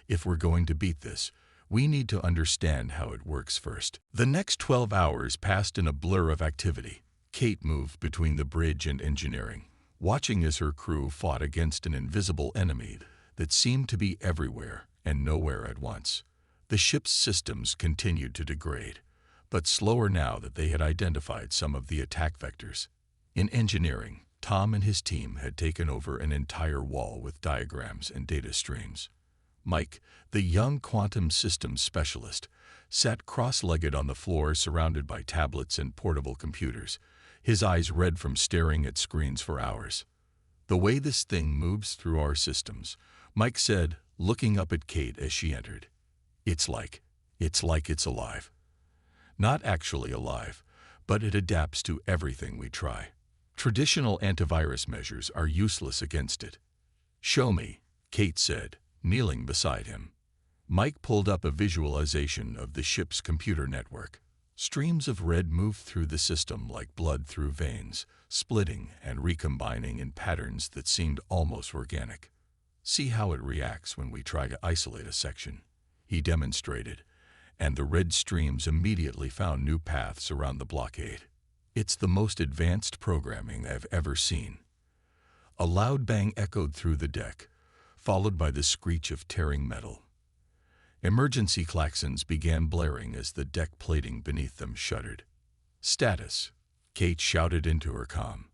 If we're going to beat this, we need to understand how it works first. The next 12 hours passed in a blur of activity. Kate moved between the bridge and engineering, watching as her crew fought against an invisible enemy that seemed to be everywhere and nowhere at once. The ship's systems continued to degrade, but slower now that they had identified some of the attack vectors. In engineering, Tom and his team had taken over an entire wall with diagrams and data streams. Mike, the young quantum systems specialist, sat cross-legged on the floor surrounded by tablets and portable computers, his eyes red from staring at screens for hours. The way this thing moves through our systems, Mike said, looking up at Kate as she entered. It's like it's alive. Not actually alive, but it adapts to everything we try. Traditional antivirus measures are useless against it. Show me, Kate said, kneeling beside him. Mike pulled up a visualization of the ship's computer network. Streams of red moved through the system like blood through veins, splitting and recombining in patterns that seemed almost organic. See how it reacts when we try to isolate a section, he demonstrated, and the red streams immediately found new paths around the blockade. It's the most advanced programming I've ever seen. A loud bang echoed through the deck, followed by the screech of tearing metal. Emergency klaxons began blaring as the deck plating beneath them shuddered. Status, Kate shouted into her comm.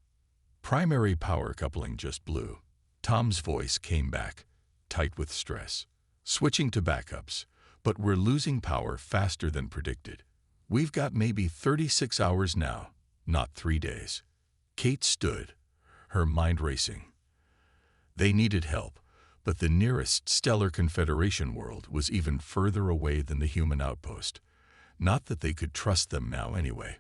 Primary power coupling just blew. Tom's voice came back, tight with stress. Switching to backups, but we're losing power faster than predicted. We've got maybe 36 hours now, not 3 days. Kate stood, her mind racing. They needed help, but the nearest stellar Confederation world was even further away than the human outpost. Not that they could trust them now anyway.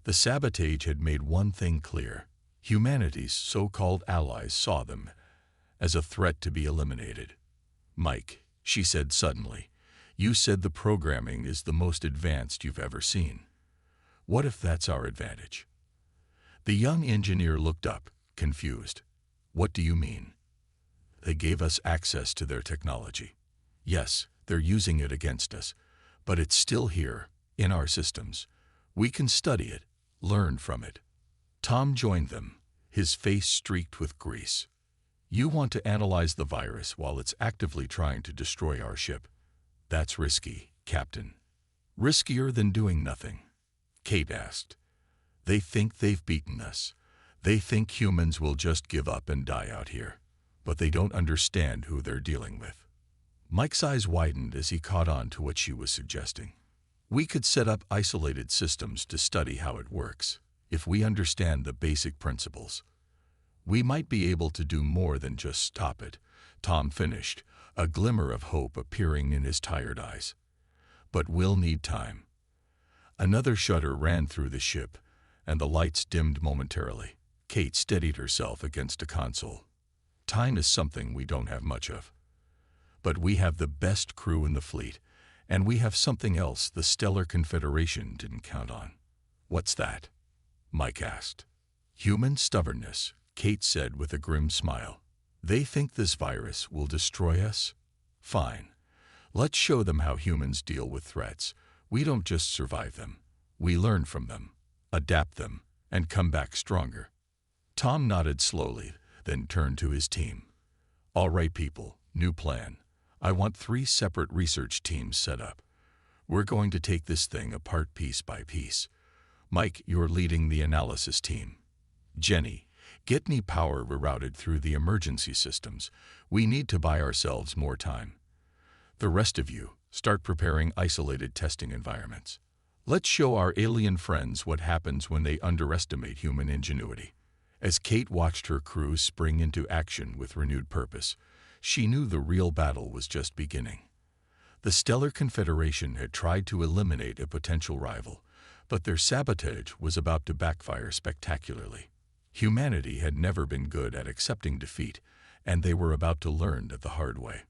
The sabotage had made one thing clear. Humanity's so-called allies saw them as a threat to be eliminated. Mike, she said suddenly, you said the programming is the most advanced you've ever seen. What if that's our advantage? The young engineer looked up, confused. What do you mean? They gave us access to their technology. Yes, they're using it against us, but it's still here, in our systems. We can study it, learn from it. Tom joined them, his face streaked with grease. You want to analyze the virus while it's actively trying to destroy our ship. That's risky, Captain. Riskier than doing nothing. Kate asked. They think they've beaten us. They think humans will just give up and die out here. But they don't understand who they're dealing with. Mike's eyes widened as he caught on to what she was suggesting. We could set up isolated systems to study how it works. If we understand the basic principles, we might be able to do more than just stop it," Tom finished, a glimmer of hope appearing in his tired eyes. "But we'll need time." Another shudder ran through the ship, and the lights dimmed momentarily. Kate steadied herself against a console. "Time is something we don't have much of. But we have the best crew in the fleet, and we have something else the Stellar Confederation didn't count on." "What's that?" Mike asked. "Human stubbornness," Kate said with a grim smile. "They think this virus will destroy us? Fine. Let's show them how humans deal with threats. We don't just survive them. We learn from them, adapt them, and come back stronger." Tom nodded slowly, then turned to his team. "All right, people, new plan. I want 3 separate research teams set up. We're going to take this thing apart piece by piece. Mike, you're leading the analysis team. Jenny, get me power rerouted through the emergency systems. We need to buy ourselves more time. The rest of you, start preparing isolated testing environments. Let's show our alien friends what happens when they underestimate human ingenuity." As Kate watched her crew spring into action with renewed purpose, she knew the real battle was just beginning. The Stellar Confederation had tried to eliminate a potential rival, but their sabotage was about to backfire spectacularly. Humanity had never been good at accepting defeat, and they were about to learn it the hard way.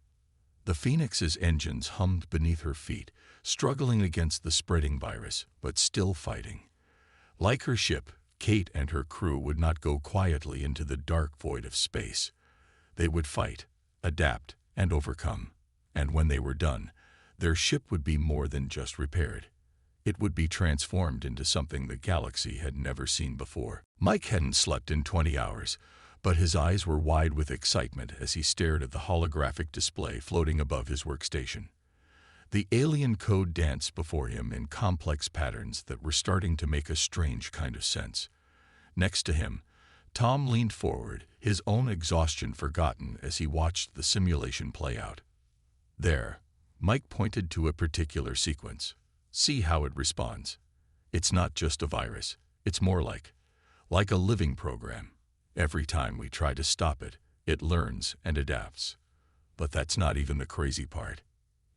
The Phoenix's engines hummed beneath her feet, struggling against the spreading virus, but still fighting. Like her ship, Kate and her crew would not go quietly into the dark void of space. They would fight, adapt, and overcome. And when they were done, their ship would be more than just repaired. It would be transformed into something the galaxy had never seen before. Mike hadn't slept in 20 hours, but his eyes were wide with excitement as he stared at the holographic display floating above his workstation. The alien code danced before him in complex patterns that were starting to make a strange kind of sense. Next to him, Tom leaned forward, his own exhaustion forgotten as he watched the simulation play out. "There," Mike pointed to a particular sequence. "See how it responds. It's not just a virus. It's more like a living program. Every time we try to stop it, it learns and adapts. But that's not even the crazy part."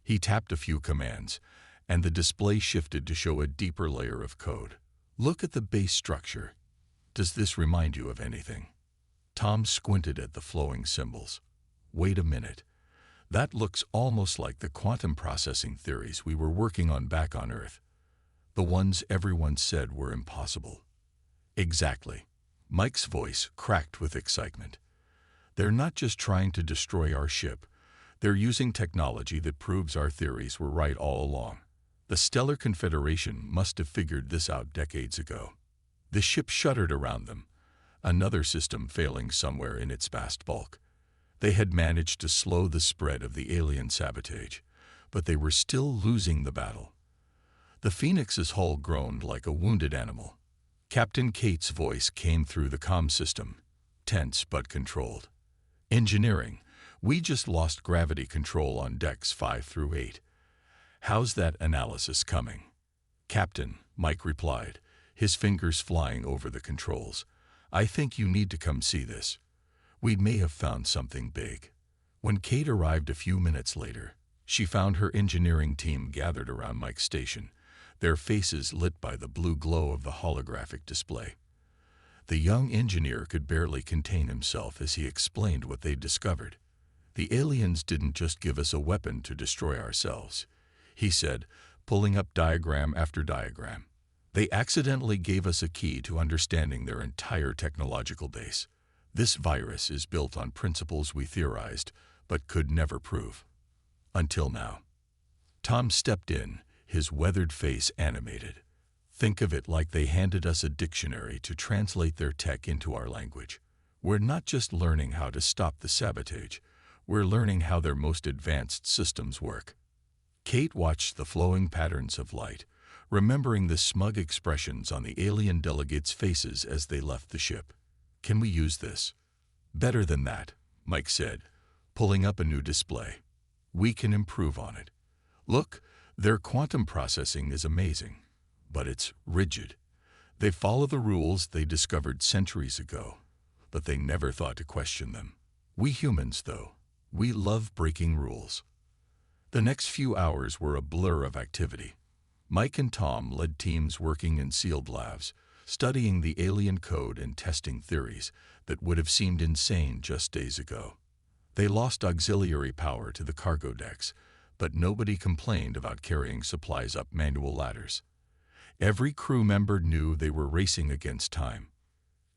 He tapped a few commands, and the display shifted to show a deeper layer of code. "Look at the base structure. Does this remind you of anything?" Tom squinted at the flowing symbols. "Wait a minute. That looks almost like the quantum processing theories we were working on back on Earth. The ones everyone said were impossible." "Exactly." Mike's voice cracked with excitement. "They're not just trying to destroy our ship. They're using technology that proves our theories were right all along. The Stellar Confederation must have figured this out decades ago." The ship shuddered around them, another system failing somewhere in its vast bulk. They had managed to slow the spread of the alien sabotage, but they were still losing the battle. The Phoenix's hull groaned like a wounded animal. Captain Kate's voice came through the comm system, tense but controlled. "Engineering, we just lost gravity control on decks 5 through 8. How's that analysis coming?" "Captain," Mike replied, his fingers flying over the controls, "I think you need to come see this. We may have found something big." When Kate arrived a few minutes later, she found her engineering team gathered around Mike's station, their faces lit by the blue glow of the holographic display. The young engineer could barely contain himself as he explained what they'd discovered. "The aliens didn't just give us a weapon to destroy ourselves," he said, pulling up diagram after diagram. "They accidentally gave us a key to understanding their entire technological base. This virus is built on principles we theorized, but could never prove. Until now." Tom stepped in, his weathered face animated. "Think of it like they handed us a dictionary to translate their tech into our language. We're not just learning how to stop the sabotage, we're learning how their most advanced systems work." Kate watched the flowing patterns of light, remembering the smug expressions on the alien delegates' faces as they left the ship. "Can we use this?" "Better than that," Mike said, pulling up a new display. "We can improve on it. Look, Their quantum processing is amazing, but it's rigid. They follow the rules they discovered centuries ago, but they never thought to question them. We humans, though, we love breaking rules. The next few hours were a blur of activity. Mike and Tom led teams working in sealed labs, studying the alien code and testing theories that would have seemed insane just days ago. They lost auxiliary power to the cargo decks, but nobody complained about carrying supplies up manual ladders. Every crew member knew they were racing against time.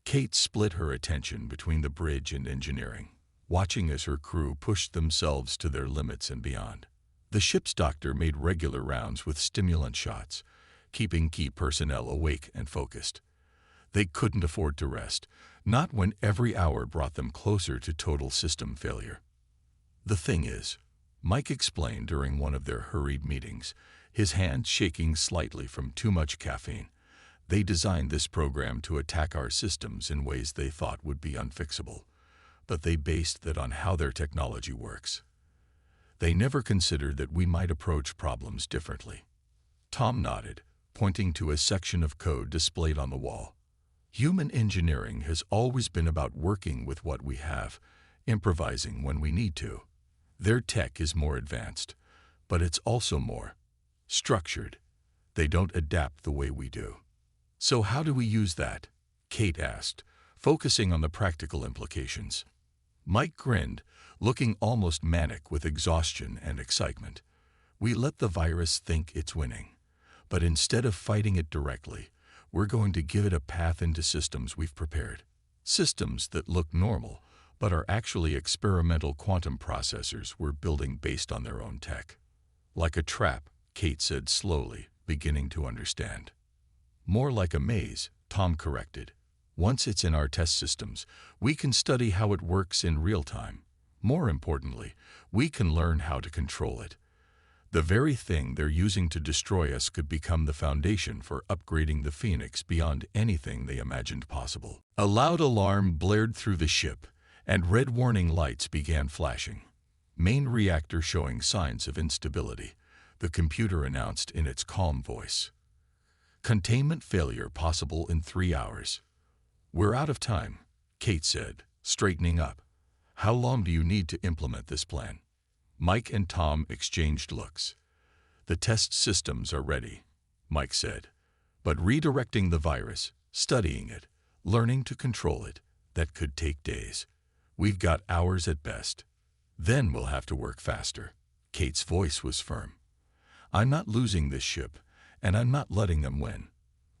Kate split her attention between the bridge and engineering, watching as her crew pushed themselves to their limits and beyond. The ship's doctor made regular rounds with stimulant shots, keeping key personnel awake and focused. They couldn't afford to rest, not when every hour brought them closer to total system failure. The thing is, Mike explained during one of their hurried meetings, his hand shaking slightly from too much caffeine, they designed this program to attack our systems in ways they thought would be unfixable, but they based that on how their technology works. They never considered that we might approach problems differently. Tom nodded, pointing to a section of code displayed on the wall. Human engineering has always been about working with what we have, improvising when we need to. Their tech is more advanced, but it's also more structured. They don't adapt the way we do. So how do we use that? Kate asked, focusing on the practical implications. Mike grinned, looking almost manic with exhaustion and excitement. We let the virus think it's winning, but instead of fighting it directly, we're going to give it a path into systems we've prepared. Systems that look normal, but are actually experimental quantum processors we're building based on their own tech. Like a trap, Kate said slowly, beginning to understand. More like a maze, Tom corrected. Once it's in our test systems, we can study how it works in real time. More importantly, we can learn how to control it. The very thing they're using to destroy us could become the foundation for upgrading the Phoenix beyond anything they imagined possible. A loud alarm blared through the ship, and red warning lights began flashing. Main reactor showing signs of instability, the computer announced in its calm voice. Containment failure possible in 3 hours. We're out of time, Kate said, straightening up. How long do you need to implement this plan? Mike and Tom exchanged looks. The test systems are ready, Mike said. But redirecting the virus, studying it, learning to control it, that could take days. We've got hours at best. Then we'll have to work faster. Kate's voice was firm. I'm not losing this ship, and I'm not letting them win.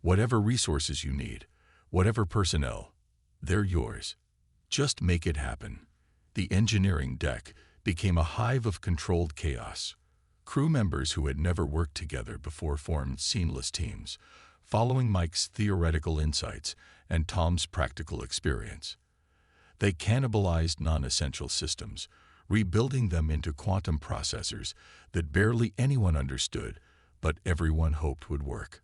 Whatever resources you need, whatever personnel, they're yours. Just make it happen. The engineering deck became a hive of controlled chaos. Crew members who had never worked together before formed seamless teams, following Mike's theoretical insights and Tom's practical experience. They cannibalized non-essential systems, rebuilding them into quantum processors that barely anyone understood, but everyone hoped would work.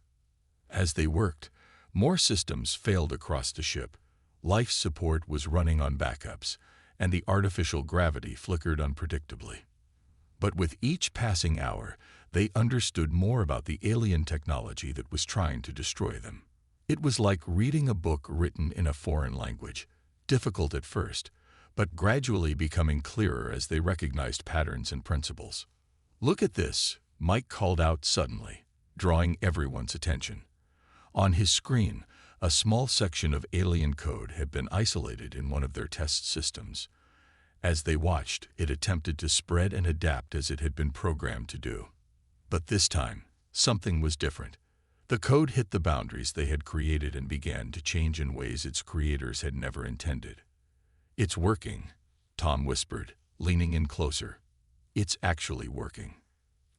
As they worked, more systems failed across the ship. Life support was running on backups, and the artificial gravity flickered unpredictably. But with each passing hour, they understood more about the alien technology that was trying to destroy them. It was like reading a book written in a foreign language, difficult at first, but gradually becoming clearer as they recognized patterns and principles. Look at this, Mike called out suddenly, drawing everyone's attention. On his screen, a small section of alien code had been isolated in one of their test systems. As they watched, it attempted to spread and adapt as it had been programmed to do. But this time, something was different. The code hit the boundaries they had created and began to change in ways its creators had never intended. It's working, Tom whispered, leaning in closer. It's actually working.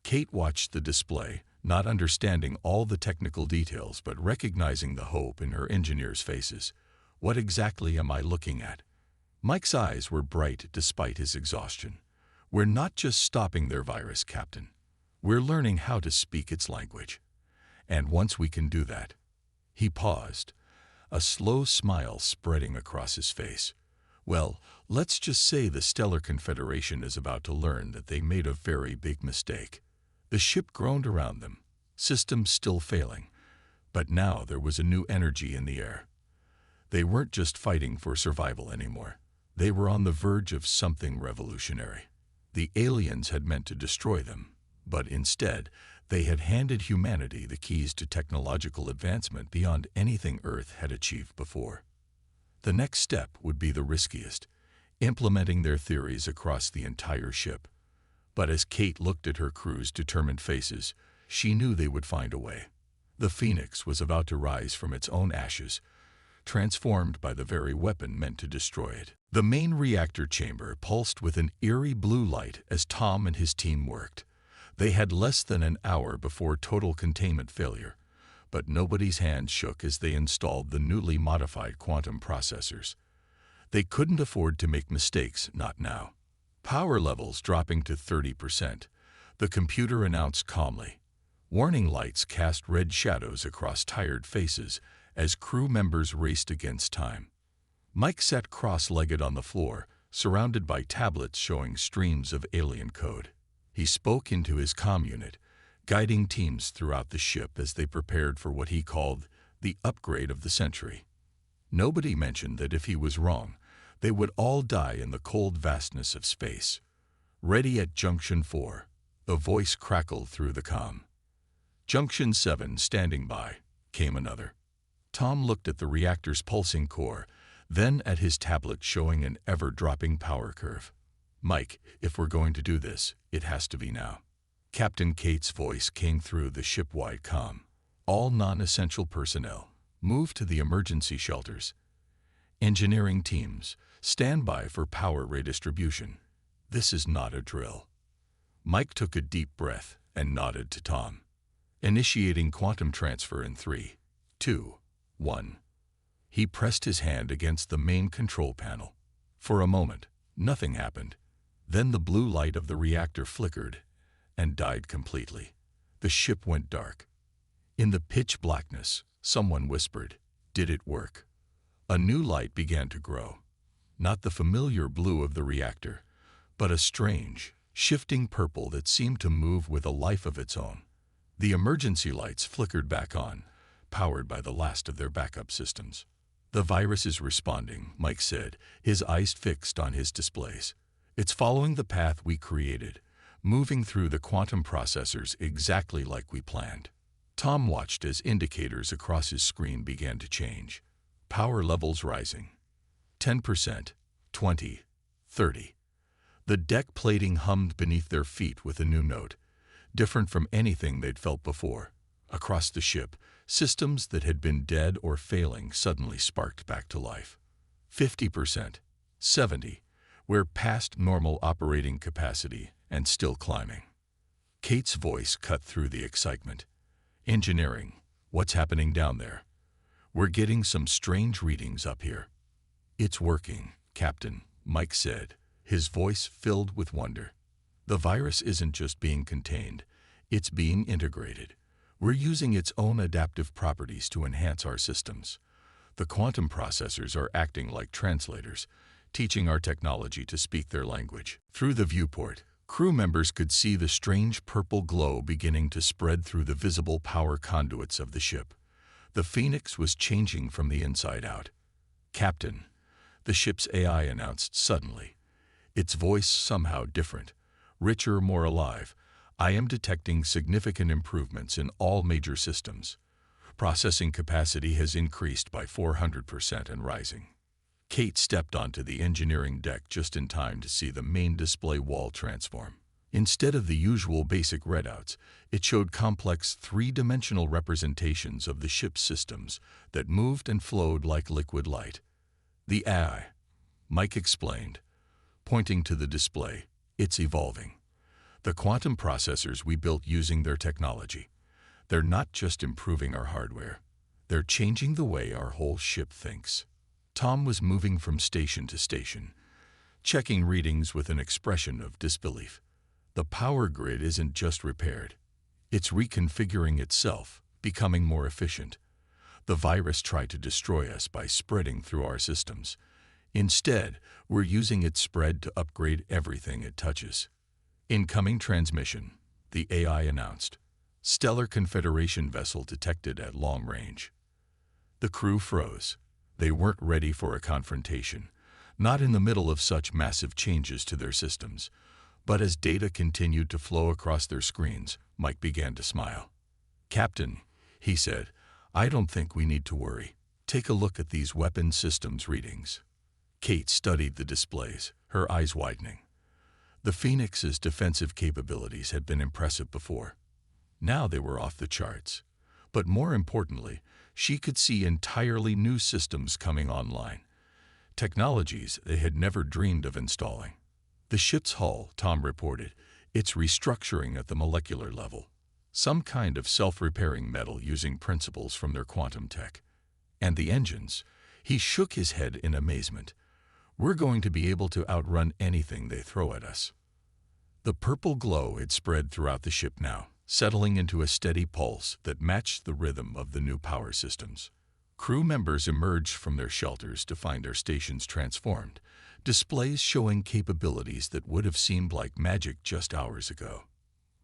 Kate watched the display, not understanding all the technical details but recognizing the hope in her engineers' faces. What exactly am I looking at? Mike's eyes were bright despite his exhaustion. We're not just stopping their virus, Captain. We're learning how to speak its language. And once we can do that... He paused, a slow smile spreading across his face. Well, let's just say the Stellar Confederation is about to learn that they made a very big mistake. The ship groaned around them, systems still failing, but now there was a new energy in the air. They weren't just fighting for survival anymore. They were on the verge of something revolutionary. The aliens had meant to destroy them, but instead, they had handed humanity the keys to technological advancement beyond anything Earth had achieved before. The next step would be the riskiest, implementing their theories across the entire ship. But as Kate looked at her crew's determined faces, she knew they would find a way. The Phoenix was about to rise from its own ashes, transformed by the very weapon meant to destroy it. The main reactor chamber pulsed with an eerie blue light as Tom and his team worked. They had less than an hour before total containment failure, but nobody's hands shook as they installed the newly modified quantum processors. They couldn't afford to make mistakes, not now. Power levels dropping to 30%, the computer announced calmly. Warning lights cast red shadows across tired faces as crew members raced against time. Mike sat cross-legged on the floor, surrounded by tablets showing streams of alien code. He spoke into his comm unit, guiding teams throughout the ship as they prepared for what he called the upgrade of the century. Nobody mentioned that if he was wrong, they would all die in the cold vastness of space. Ready at Junction 4, a voice crackled through the comm. Junction 7 standing by, came another. Tom looked at the reactor's pulsing core, then at his tablet showing an ever-dropping power curve. Mike, if we're going to do this, it has to be now. Captain Kate's voice came through the ship-wide comm. All non-essential personnel, move to the emergency shelters. Engineering teams, stand by for power redistribution. This is not a drill. Mike took a deep breath and nodded to Tom. Initiating quantum transfer in 3, 2, 1. He pressed his hand against the main control panel. For a moment, nothing happened. Then the blue light of the reactor flickered and died completely. The ship went dark. In the pitch blackness, someone whispered, "Did it work?" A new light began to grow. Not the familiar blue of the reactor, but a strange, shifting purple that seemed to move with a life of its own. The emergency lights flickered back on, powered by the last of their backup systems. "The virus is responding," Mike said, his eyes fixed on his displays. "It's following the path we created, moving through the quantum processors exactly like we planned." Tom watched as indicators across his screen began to change. Power levels rising. 10%, 20, 30. The deck plating hummed beneath their feet with a new note, different from anything they'd felt before. Across the ship, systems that had been dead or failing suddenly sparked back to life. 50%, 70. We're past normal operating capacity and still climbing. Kate's voice cut through the excitement. "Engineering, what's happening down there? We're getting some strange readings up here." "It's working, Captain," Mike said, his voice filled with wonder. "The virus isn't just being contained, it's being integrated. We're using its own adaptive properties to enhance our systems. The quantum processors are acting like translators, teaching our technology to speak their language." Through the viewport, crew members could see the strange purple glow beginning to spread through the visible power conduits of the ship. The Phoenix was changing from the inside out. "Captain," the ship's AI announced suddenly, its voice somehow different, richer, more alive, "I am detecting significant improvements in all major systems. Processing capacity has increased by 400% and rising." Kate stepped onto the engineering deck just in time to see the main display wall transform. Instead of the usual basic readouts, it showed complex three-dimensional representations of the ship's systems that moved and flowed like liquid light. "The AI," Mike explained, pointing to the display, "it's evolving. The quantum processors we built using their technology, they're not just improving our hardware, they're changing the way our whole ship thinks." Tom was moving from station to station, checking readings with an expression of disbelief. The power grid isn't just repaired. It's reconfiguring itself, becoming more efficient. The virus tried to destroy us by spreading through our systems. Instead, we're using its spread to upgrade everything it touches. "Incoming transmission," the AI announced. Stellar Confederation vessel detected at long range. The crew froze. They weren't ready for a confrontation, not in the middle of such massive changes to their systems. But as data continued to flow across their screens, Mike began to smile. "Captain," he said, "I don't think we need to worry. Take a look at these weapon systems readings." Kate studied the displays, her eyes widening. The Phoenix's defensive capabilities had been impressive before. Now they were off the charts. But more importantly, she could see entirely new systems coming online. Technologies they had never dreamed of installing. The ship's hull, Tom reported, it's restructuring at the molecular level. Some kind of self-repairing metal using principles from their quantum tech. And the engines, he shook his head in amazement. We're going to be able to outrun anything they throw at us. The purple glow had spread throughout the ship now, settling into a steady pulse that matched the rhythm of the new power systems. Crew members emerged from their shelters to find their stations transformed, displays showing capabilities that would have seemed like magic just hours ago.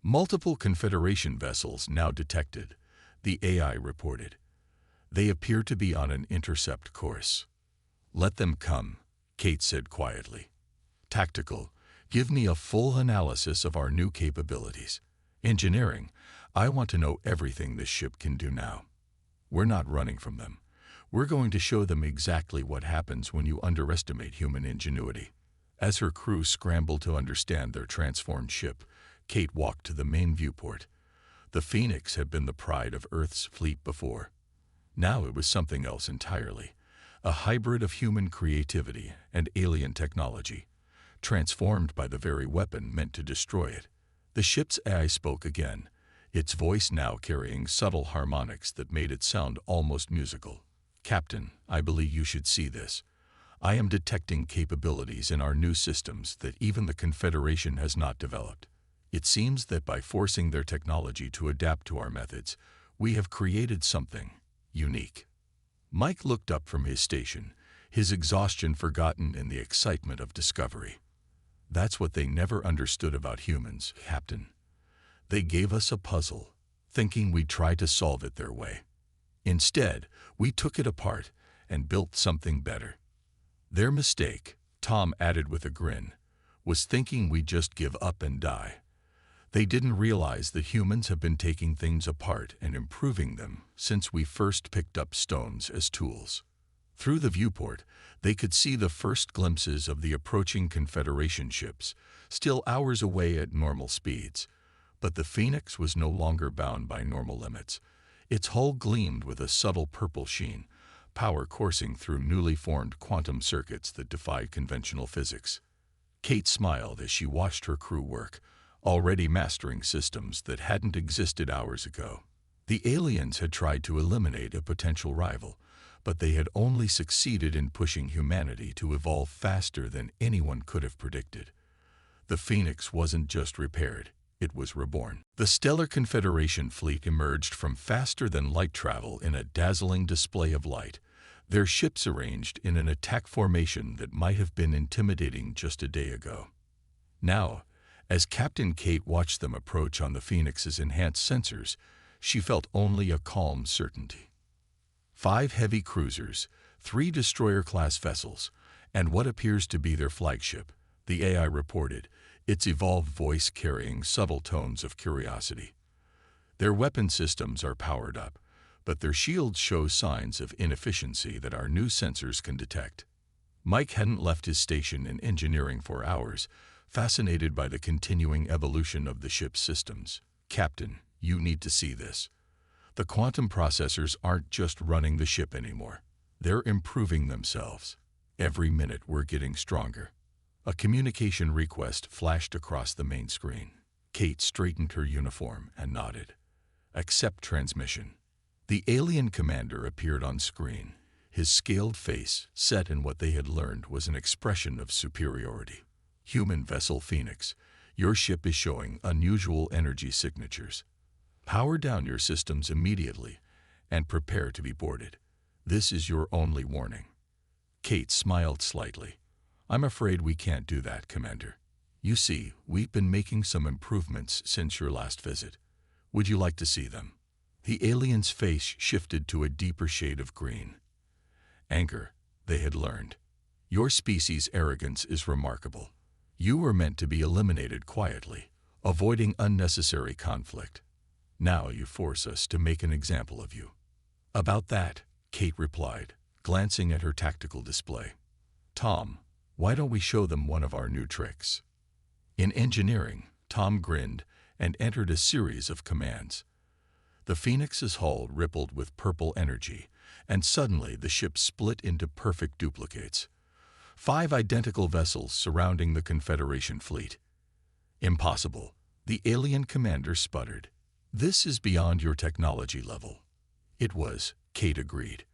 Multiple Confederation vessels now detected, the AI reported. They appear to be on an intercept course. "Let them come," Kate said quietly. "Tactical, give me a full analysis of our new capabilities. Engineering, I want to know everything this ship can do now. We're not running from them. We're going to show them exactly what happens when you underestimate human ingenuity." As her crew scrambled to understand their transformed ship, Kate walked to the main viewport. The Phoenix had been the pride of Earth's fleet before. Now it was something else entirely, a hybrid of human creativity and alien technology, transformed by the very weapon meant to destroy it. The ship's AI spoke again, its voice now carrying subtle harmonics that made it sound almost musical. "Captain, I believe you should see this. I am detecting capabilities in our new systems that even the Confederation has not developed. It seems that by forcing their technology to adapt to our methods, we have created something unique." Mike looked up from his station, his exhaustion forgotten in the excitement of discovery. "That's what they never understood about humans, Captain. They gave us a puzzle, thinking we'd try to solve it their way. Instead, we took it apart and built something better. Their mistake," Tom added with a grin, "was thinking we'd just give up and die. They didn't realize that humans have been taking things apart and improving them since we first picked up stones as tools." Through the viewport, they could see the first glimpses of the approaching Confederation ships, still hours away at normal speeds. But the Phoenix was no longer bound by normal limits. Its hull gleamed with a subtle purple sheen, power coursing through newly formed quantum circuits that defied conventional physics. Kate smiled as she watched her crew work, already mastering systems that hadn't existed hours ago. The aliens had tried to eliminate a potential rival, but they had only succeeded in pushing humanity to evolve faster than anyone could have predicted. The Phoenix wasn't just repaired, it was reborn. The Stellar Confederation fleet emerged from faster-than-light travel in a dazzling display of light, their ships arranged in an attack formation that might have been intimidating just a day ago. Now, as Captain Kate watched them approach on the Phoenix's enhanced sensors, she felt only a calm certainty. 5 heavy cruisers, 3 destroyer-class vessels, and what appears to be their flagship, the AI reported, its evolved voice carrying subtle tones of curiosity. Their weapon systems are powered up, but their shields show signs of inefficiency that our new sensors can detect. Mike hadn't left his station in engineering for hours, fascinated by the continuing evolution of the ship's systems. "Captain, you need to see this. The quantum processors aren't just running the ship anymore. They're improving themselves. Every minute we're getting stronger." A communication request flashed across the main screen. Kate straightened her uniform and nodded. "Accept transmission." The alien commander appeared on screen. His scaled face, set in what they had learned, was an expression of superiority. "Human vessel Phoenix, your ship is showing unusual energy signatures. Power down your systems immediately and prepare to be boarded. This is your only warning." Kate smiled slightly. "I'm afraid we can't do that, Commander. You see, we've been making some improvements since your last visit. Would you like to see them? The alien's face shifted to a deeper shade of green. Anger, they had learned. Your species' arrogance is remarkable. You were meant to be eliminated quietly, avoiding unnecessary conflict. Now you force us to make an example of you. About that, Kate replied, glancing at her tactical display. Tom, why don't we show them one of our new tricks? In engineering, Tom grinned and entered a series of commands. The Phoenix's hull rippled with purple energy, and suddenly the ship split into perfect duplicates. 5 identical vessels surrounding the Confederation fleet. Impossible, the alien commander sputtered. This is beyond your technology level. It was, Kate agreed.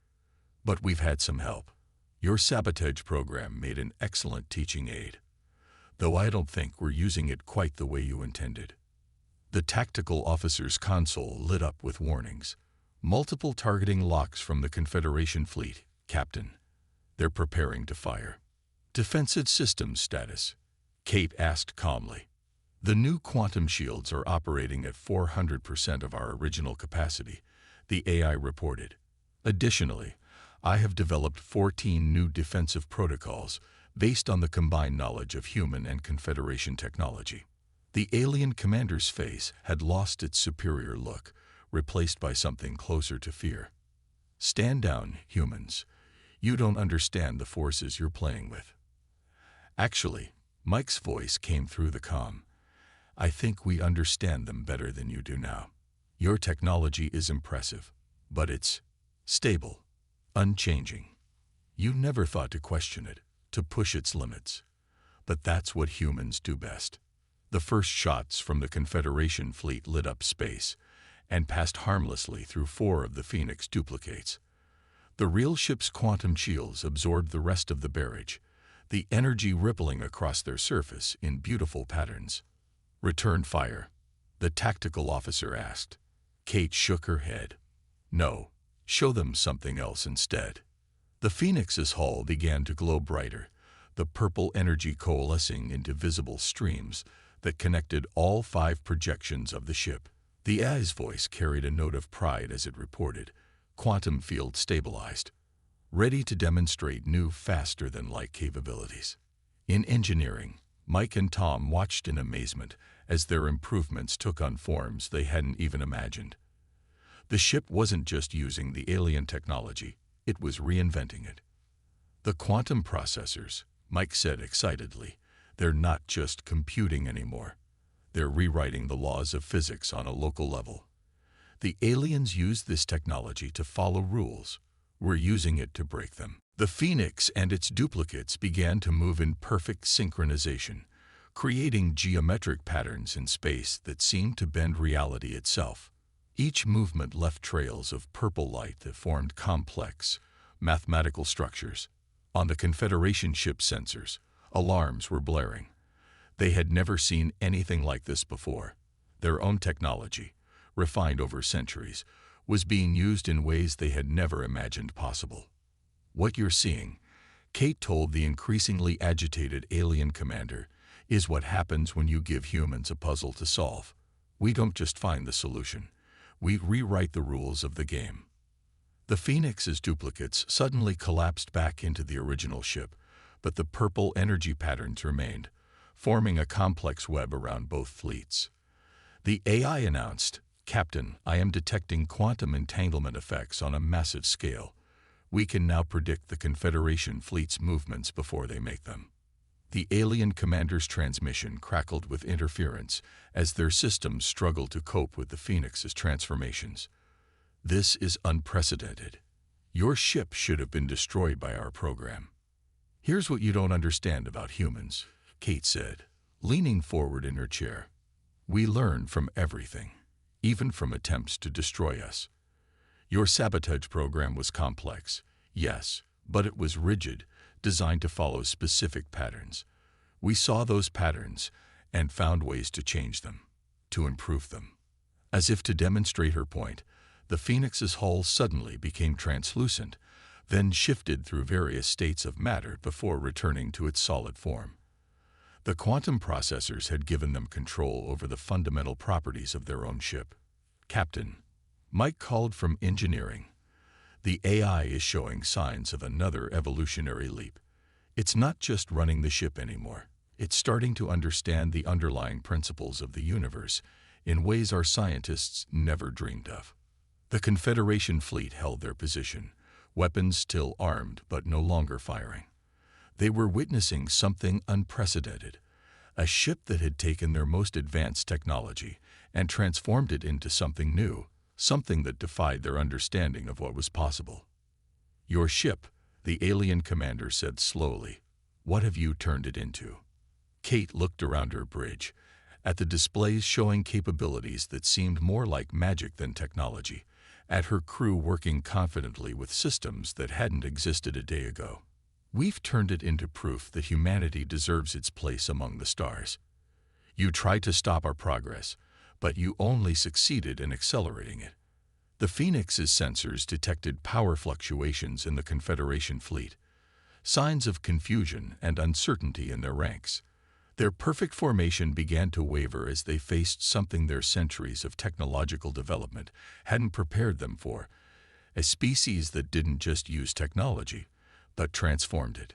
But we've had some help. Your sabotage program made an excellent teaching aid, though I don't think we're using it quite the way you intended. The tactical officer's console lit up with warnings. Multiple targeting locks from the Confederation fleet, Captain. They're preparing to fire. Defensive systems status, Kate asked calmly. The new quantum shields are operating at 400% of our original capacity, the AI reported. Additionally, I have developed 14 new defensive protocols based on the combined knowledge of human and Confederation technology. The alien commander's face had lost its superior look, replaced by something closer to fear. Stand down, humans. You don't understand the forces you're playing with. Actually, Mike's voice came through the comm. I think we understand them better than you do now. Your technology is impressive, but it's stable, unchanging. You never thought to question it, to push its limits. But that's what humans do best. The first shots from the Confederation fleet lit up space and passed harmlessly through 4 of the Phoenix duplicates. The real ship's quantum shields absorbed the rest of the barrage, the energy rippling across their surface in beautiful patterns. Return fire, the tactical officer asked. Kate shook her head. No, show them something else instead. The Phoenix's hull began to glow brighter, the purple energy coalescing into visible streams that connected all 5 projections of the ship. The AI's voice carried a note of pride as it reported, quantum field stabilized, ready to demonstrate new faster-than-light capabilities. In engineering, Mike and Tom watched in amazement as their improvements took on forms they hadn't even imagined. The ship wasn't just using the alien technology, it was reinventing it. The quantum processors, Mike said excitedly, they're not just computing anymore. They're rewriting the laws of physics on a local level. The aliens use this technology to follow rules. We're using it to break them. The Phoenix and its duplicates began to move in perfect synchronization, creating geometric patterns in space that seemed to bend reality itself. Each movement left trails of purple light that formed complex, mathematical structures. On the Confederation ship sensors, alarms were blaring. They had never seen anything like this before. Their own technology, refined over centuries, was being used in ways they had never imagined possible. What you're seeing, Kate told the increasingly agitated alien commander, is what happens when you give humans a puzzle to solve. We don't just find the solution. We rewrite the rules of the game. The Phoenix's duplicates suddenly collapsed back into the original ship, but the purple energy patterns remained, forming a complex web around both fleets. The AI announced, Captain, I am detecting quantum entanglement effects on a massive scale. We can now predict the Confederation fleet's movements before they make them. The alien commander's transmission crackled with interference as their systems struggled to cope with the Phoenix's transformations. This is unprecedented. Your ship should have been destroyed by our program. Here's what you don't understand about humans, Kate said, leaning forward in her chair. We learn from everything, even from attempts to destroy us. Your sabotage program was complex, yes, but it was rigid, designed to follow specific patterns. We saw those patterns and found ways to change them, to improve them. As if to demonstrate her point, the Phoenix's hull suddenly became translucent, then shifted through various states of matter before returning to its solid form. The quantum processors had given them control over the fundamental properties of their own ship. "Captain," Mike called from engineering, "the AI is showing signs of another evolutionary leap. It's not just running the ship anymore. It's starting to understand the underlying principles of the universe in ways our scientists never dreamed of." The Confederation fleet held their position, weapons still armed but no longer firing. They were witnessing something unprecedented, a ship that had taken their most advanced technology and transformed it into something new, something that defied their understanding of what was possible. "Your ship," the alien commander said slowly. "What have you turned it into?" Kate looked around her bridge, at the displays showing capabilities that seemed more like magic than technology, at her crew working confidently with systems that hadn't existed a day ago. "We've turned it into proof that humanity deserves its place among the stars. You tried to stop our progress, but you only succeeded in accelerating it." The Phoenix's sensors detected power fluctuations in the Confederation fleet, signs of confusion and uncertainty in their ranks. Their perfect formation began to waver as they faced something their centuries of technological development hadn't prepared them for, a species that didn't just use technology, but transformed it.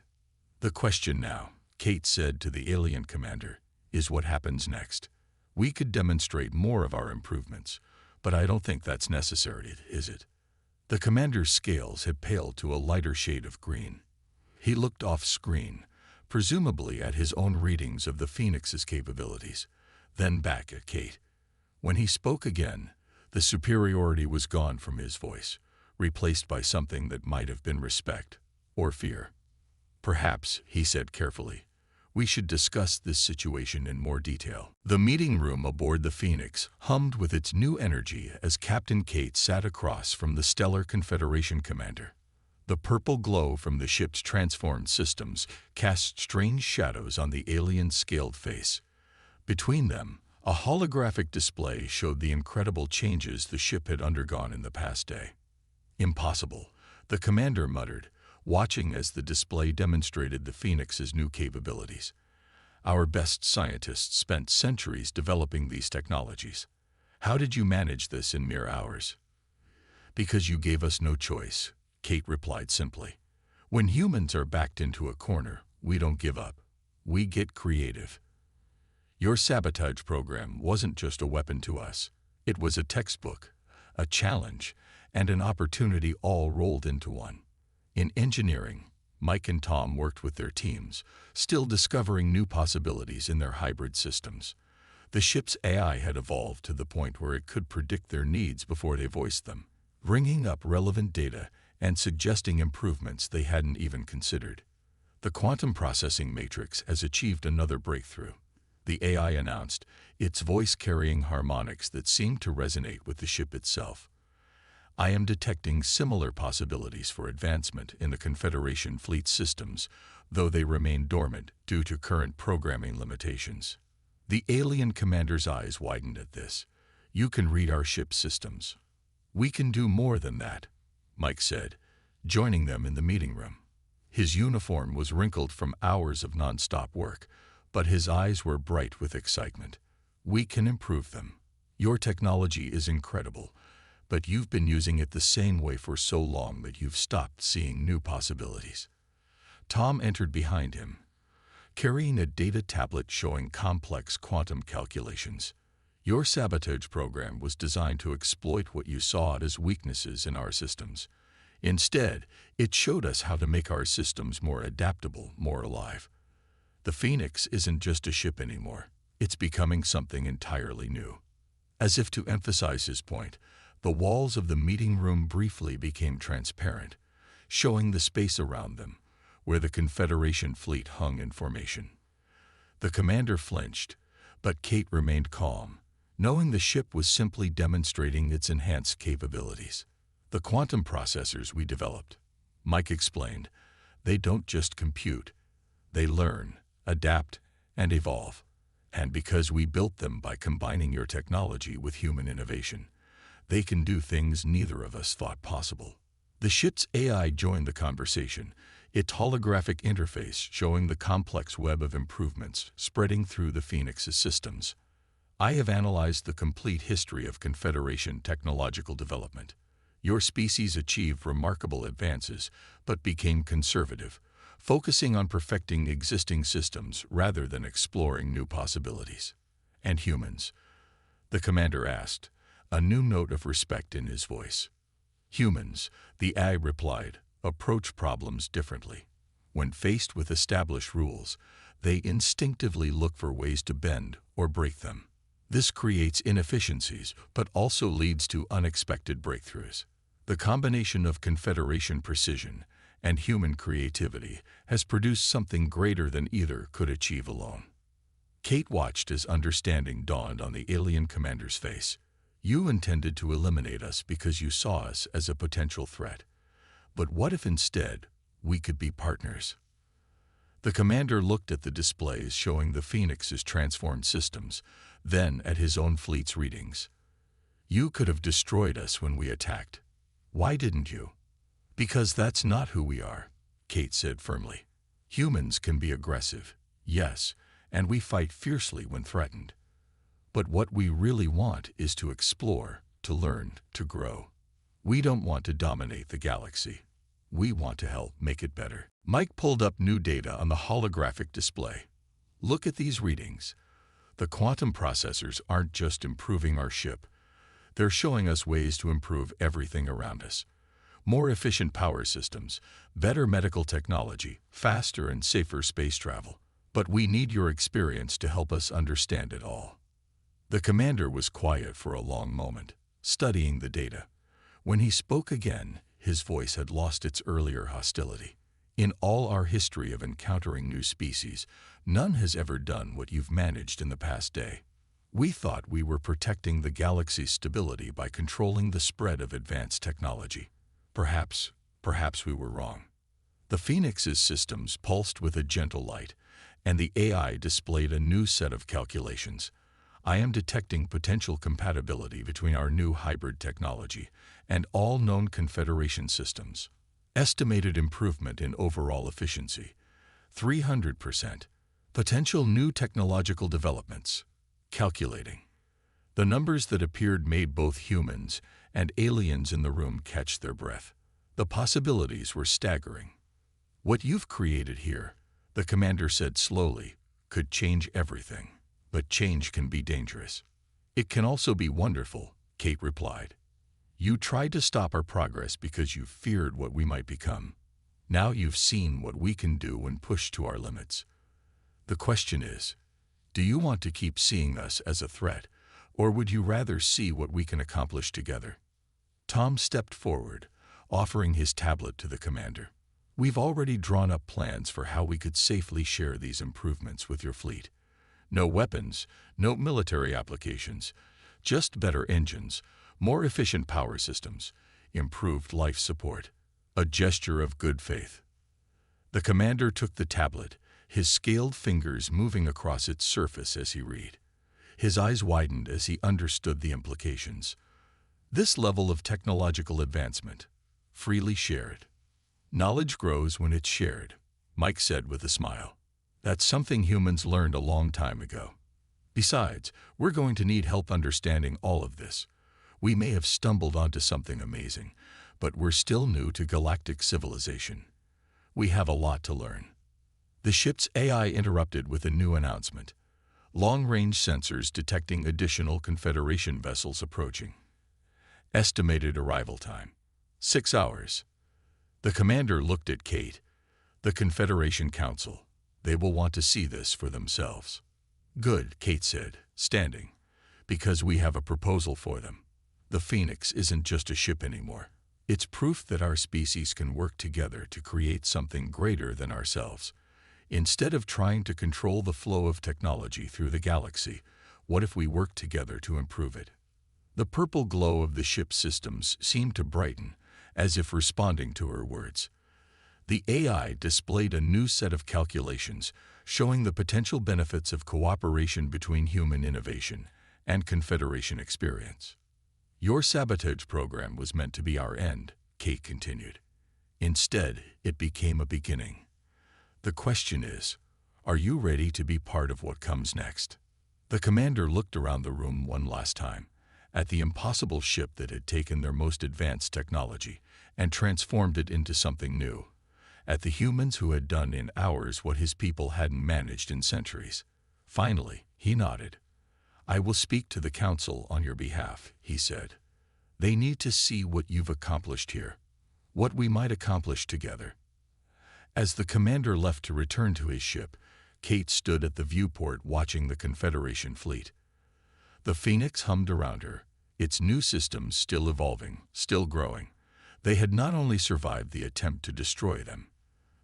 "The question now," Kate said to the alien commander, "is what happens next. We could demonstrate more of our improvements, but I don't think that's necessary, is it?" The commander's scales had paled to a lighter shade of green. He looked off-screen, presumably at his own readings of the Phoenix's capabilities, then back at Kate. When he spoke again, the superiority was gone from his voice, replaced by something that might have been respect or fear. "Perhaps," he said carefully, "we should discuss this situation in more detail." The meeting room aboard the Phoenix hummed with its new energy as Captain Kate sat across from the Stellar Confederation commander. The purple glow from the ship's transformed systems cast strange shadows on the alien's scaled face. Between them, a holographic display showed the incredible changes the ship had undergone in the past day. "Impossible," the commander muttered, watching as the display demonstrated the Phoenix's new capabilities. "Our best scientists spent centuries developing these technologies. How did you manage this in mere hours?" "Because you gave us no choice," Kate replied simply. "When humans are backed into a corner, we don't give up. We get creative. Your sabotage program wasn't just a weapon to us. It was a textbook, a challenge, and an opportunity all rolled into one." In engineering, Mike and Tom worked with their teams, still discovering new possibilities in their hybrid systems. The ship's AI had evolved to the point where it could predict their needs before they voiced them, bringing up relevant data and suggesting improvements they hadn't even considered. The quantum processing matrix has achieved another breakthrough, the AI announced, its voice carrying harmonics that seemed to resonate with the ship itself. "I am detecting similar possibilities for advancement in the Confederation fleet systems, though they remain dormant due to current programming limitations." The alien commander's eyes widened at this. "You can read our ship's systems." "We can do more than that," Mike said, joining them in the meeting room. His uniform was wrinkled from hours of non-stop work, but his eyes were bright with excitement. "We can improve them. Your technology is incredible, but you've been using it the same way for so long that you've stopped seeing new possibilities." Tom entered behind him, carrying a data tablet showing complex quantum calculations. "Your sabotage program was designed to exploit what you saw as weaknesses in our systems. Instead, it showed us how to make our systems more adaptable, more alive. The Phoenix isn't just a ship anymore. It's becoming something entirely new." As if to emphasize his point, the walls of the meeting room briefly became transparent, showing the space around them, where the Confederation fleet hung in formation. The commander flinched, but Kate remained calm, knowing the ship was simply demonstrating its enhanced capabilities. "The quantum processors we developed," Mike explained, "they don't just compute. They learn, adapt, and evolve. And because we built them by combining your technology with human innovation, they can do things neither of us thought possible." The ship's AI joined the conversation, its holographic interface showing the complex web of improvements spreading through the Phoenix's systems. I have analyzed the complete history of Confederation technological development. Your species achieved remarkable advances, but became conservative, focusing on perfecting existing systems rather than exploring new possibilities. And humans? The commander asked, a new note of respect in his voice. Humans, the AI replied, approach problems differently. When faced with established rules, they instinctively look for ways to bend or break them. This creates inefficiencies, but also leads to unexpected breakthroughs. The combination of Confederation precision and human creativity has produced something greater than either could achieve alone. Kate watched as understanding dawned on the alien commander's face. You intended to eliminate us because you saw us as a potential threat. But what if instead we could be partners? The commander looked at the displays showing the Phoenix's transformed systems, then at his own fleet's readings. You could have destroyed us when we attacked. Why didn't you? Because that's not who we are, Kate said firmly. Humans can be aggressive, yes, and we fight fiercely when threatened. But what we really want is to explore, to learn, to grow. We don't want to dominate the galaxy. We want to help make it better. Mike pulled up new data on the holographic display. Look at these readings. The quantum processors aren't just improving our ship. They're showing us ways to improve everything around us. More efficient power systems, better medical technology, faster and safer space travel. But we need your experience to help us understand it all. The commander was quiet for a long moment, studying the data. When he spoke again, his voice had lost its earlier hostility. In all our history of encountering new species, none has ever done what you've managed in the past day. We thought we were protecting the galaxy's stability by controlling the spread of advanced technology. Perhaps we were wrong. The Phoenix's systems pulsed with a gentle light, and the AI displayed a new set of calculations. I am detecting potential compatibility between our new hybrid technology and all known Confederation systems. Estimated improvement in overall efficiency, 300%. Potential new technological developments. Calculating. The numbers that appeared made both humans and aliens in the room catch their breath. The possibilities were staggering. What you've created here, the commander said slowly, could change everything. But change can be dangerous. It can also be wonderful, Kate replied. You tried to stop our progress because you feared what we might become. Now you've seen what we can do when pushed to our limits. The question is, do you want to keep seeing us as a threat, or would you rather see what we can accomplish together? Tom stepped forward, offering his tablet to the commander. We've already drawn up plans for how we could safely share these improvements with your fleet. No weapons, no military applications, just better engines, more efficient power systems, improved life support, a gesture of good faith. The commander took the tablet, his scaled fingers moving across its surface as he read. His eyes widened as he understood the implications. This level of technological advancement, freely shared. Knowledge grows when it's shared, Mike said with a smile. That's something humans learned a long time ago. Besides, we're going to need help understanding all of this. We may have stumbled onto something amazing, but we're still new to galactic civilization. We have a lot to learn. The ship's AI interrupted with a new announcement. Long-range sensors detecting additional Confederation vessels approaching. Estimated arrival time, 6 hours. The commander looked at Kate. The Confederation Council. They will want to see this for themselves. Good, Kate said, standing, because we have a proposal for them. The Phoenix isn't just a ship anymore. It's proof that our species can work together to create something greater than ourselves. Instead of trying to control the flow of technology through the galaxy, what if we work together to improve it? The purple glow of the ship's systems seemed to brighten, as if responding to her words. The AI displayed a new set of calculations showing the potential benefits of cooperation between human innovation and Confederation experience. Your sabotage program was meant to be our end, Kate continued. Instead, it became a beginning. The question is, are you ready to be part of what comes next? The commander looked around the room one last time, at the impossible ship that had taken their most advanced technology and transformed it into something new, at the humans who had done in hours what his people hadn't managed in centuries. Finally, he nodded. "I will speak to the council on your behalf," he said. "They need to see what you've accomplished here, what we might accomplish together." As the commander left to return to his ship, Kate stood at the viewport watching the Confederation fleet. The Phoenix hummed around her, its new systems still evolving, still growing. They had not only survived the attempt to destroy them,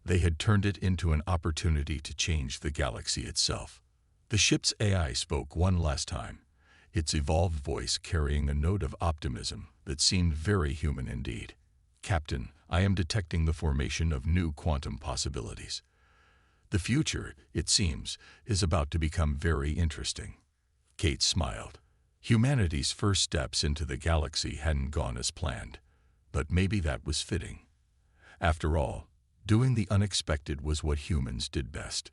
they had turned it into an opportunity to change the galaxy itself. The ship's AI spoke one last time, its evolved voice carrying a note of optimism that seemed very human indeed. "Captain, I am detecting the formation of new quantum possibilities. The future, it seems, is about to become very interesting." Kate smiled. Humanity's first steps into the galaxy hadn't gone as planned, but maybe that was fitting. After all, doing the unexpected was what humans did best.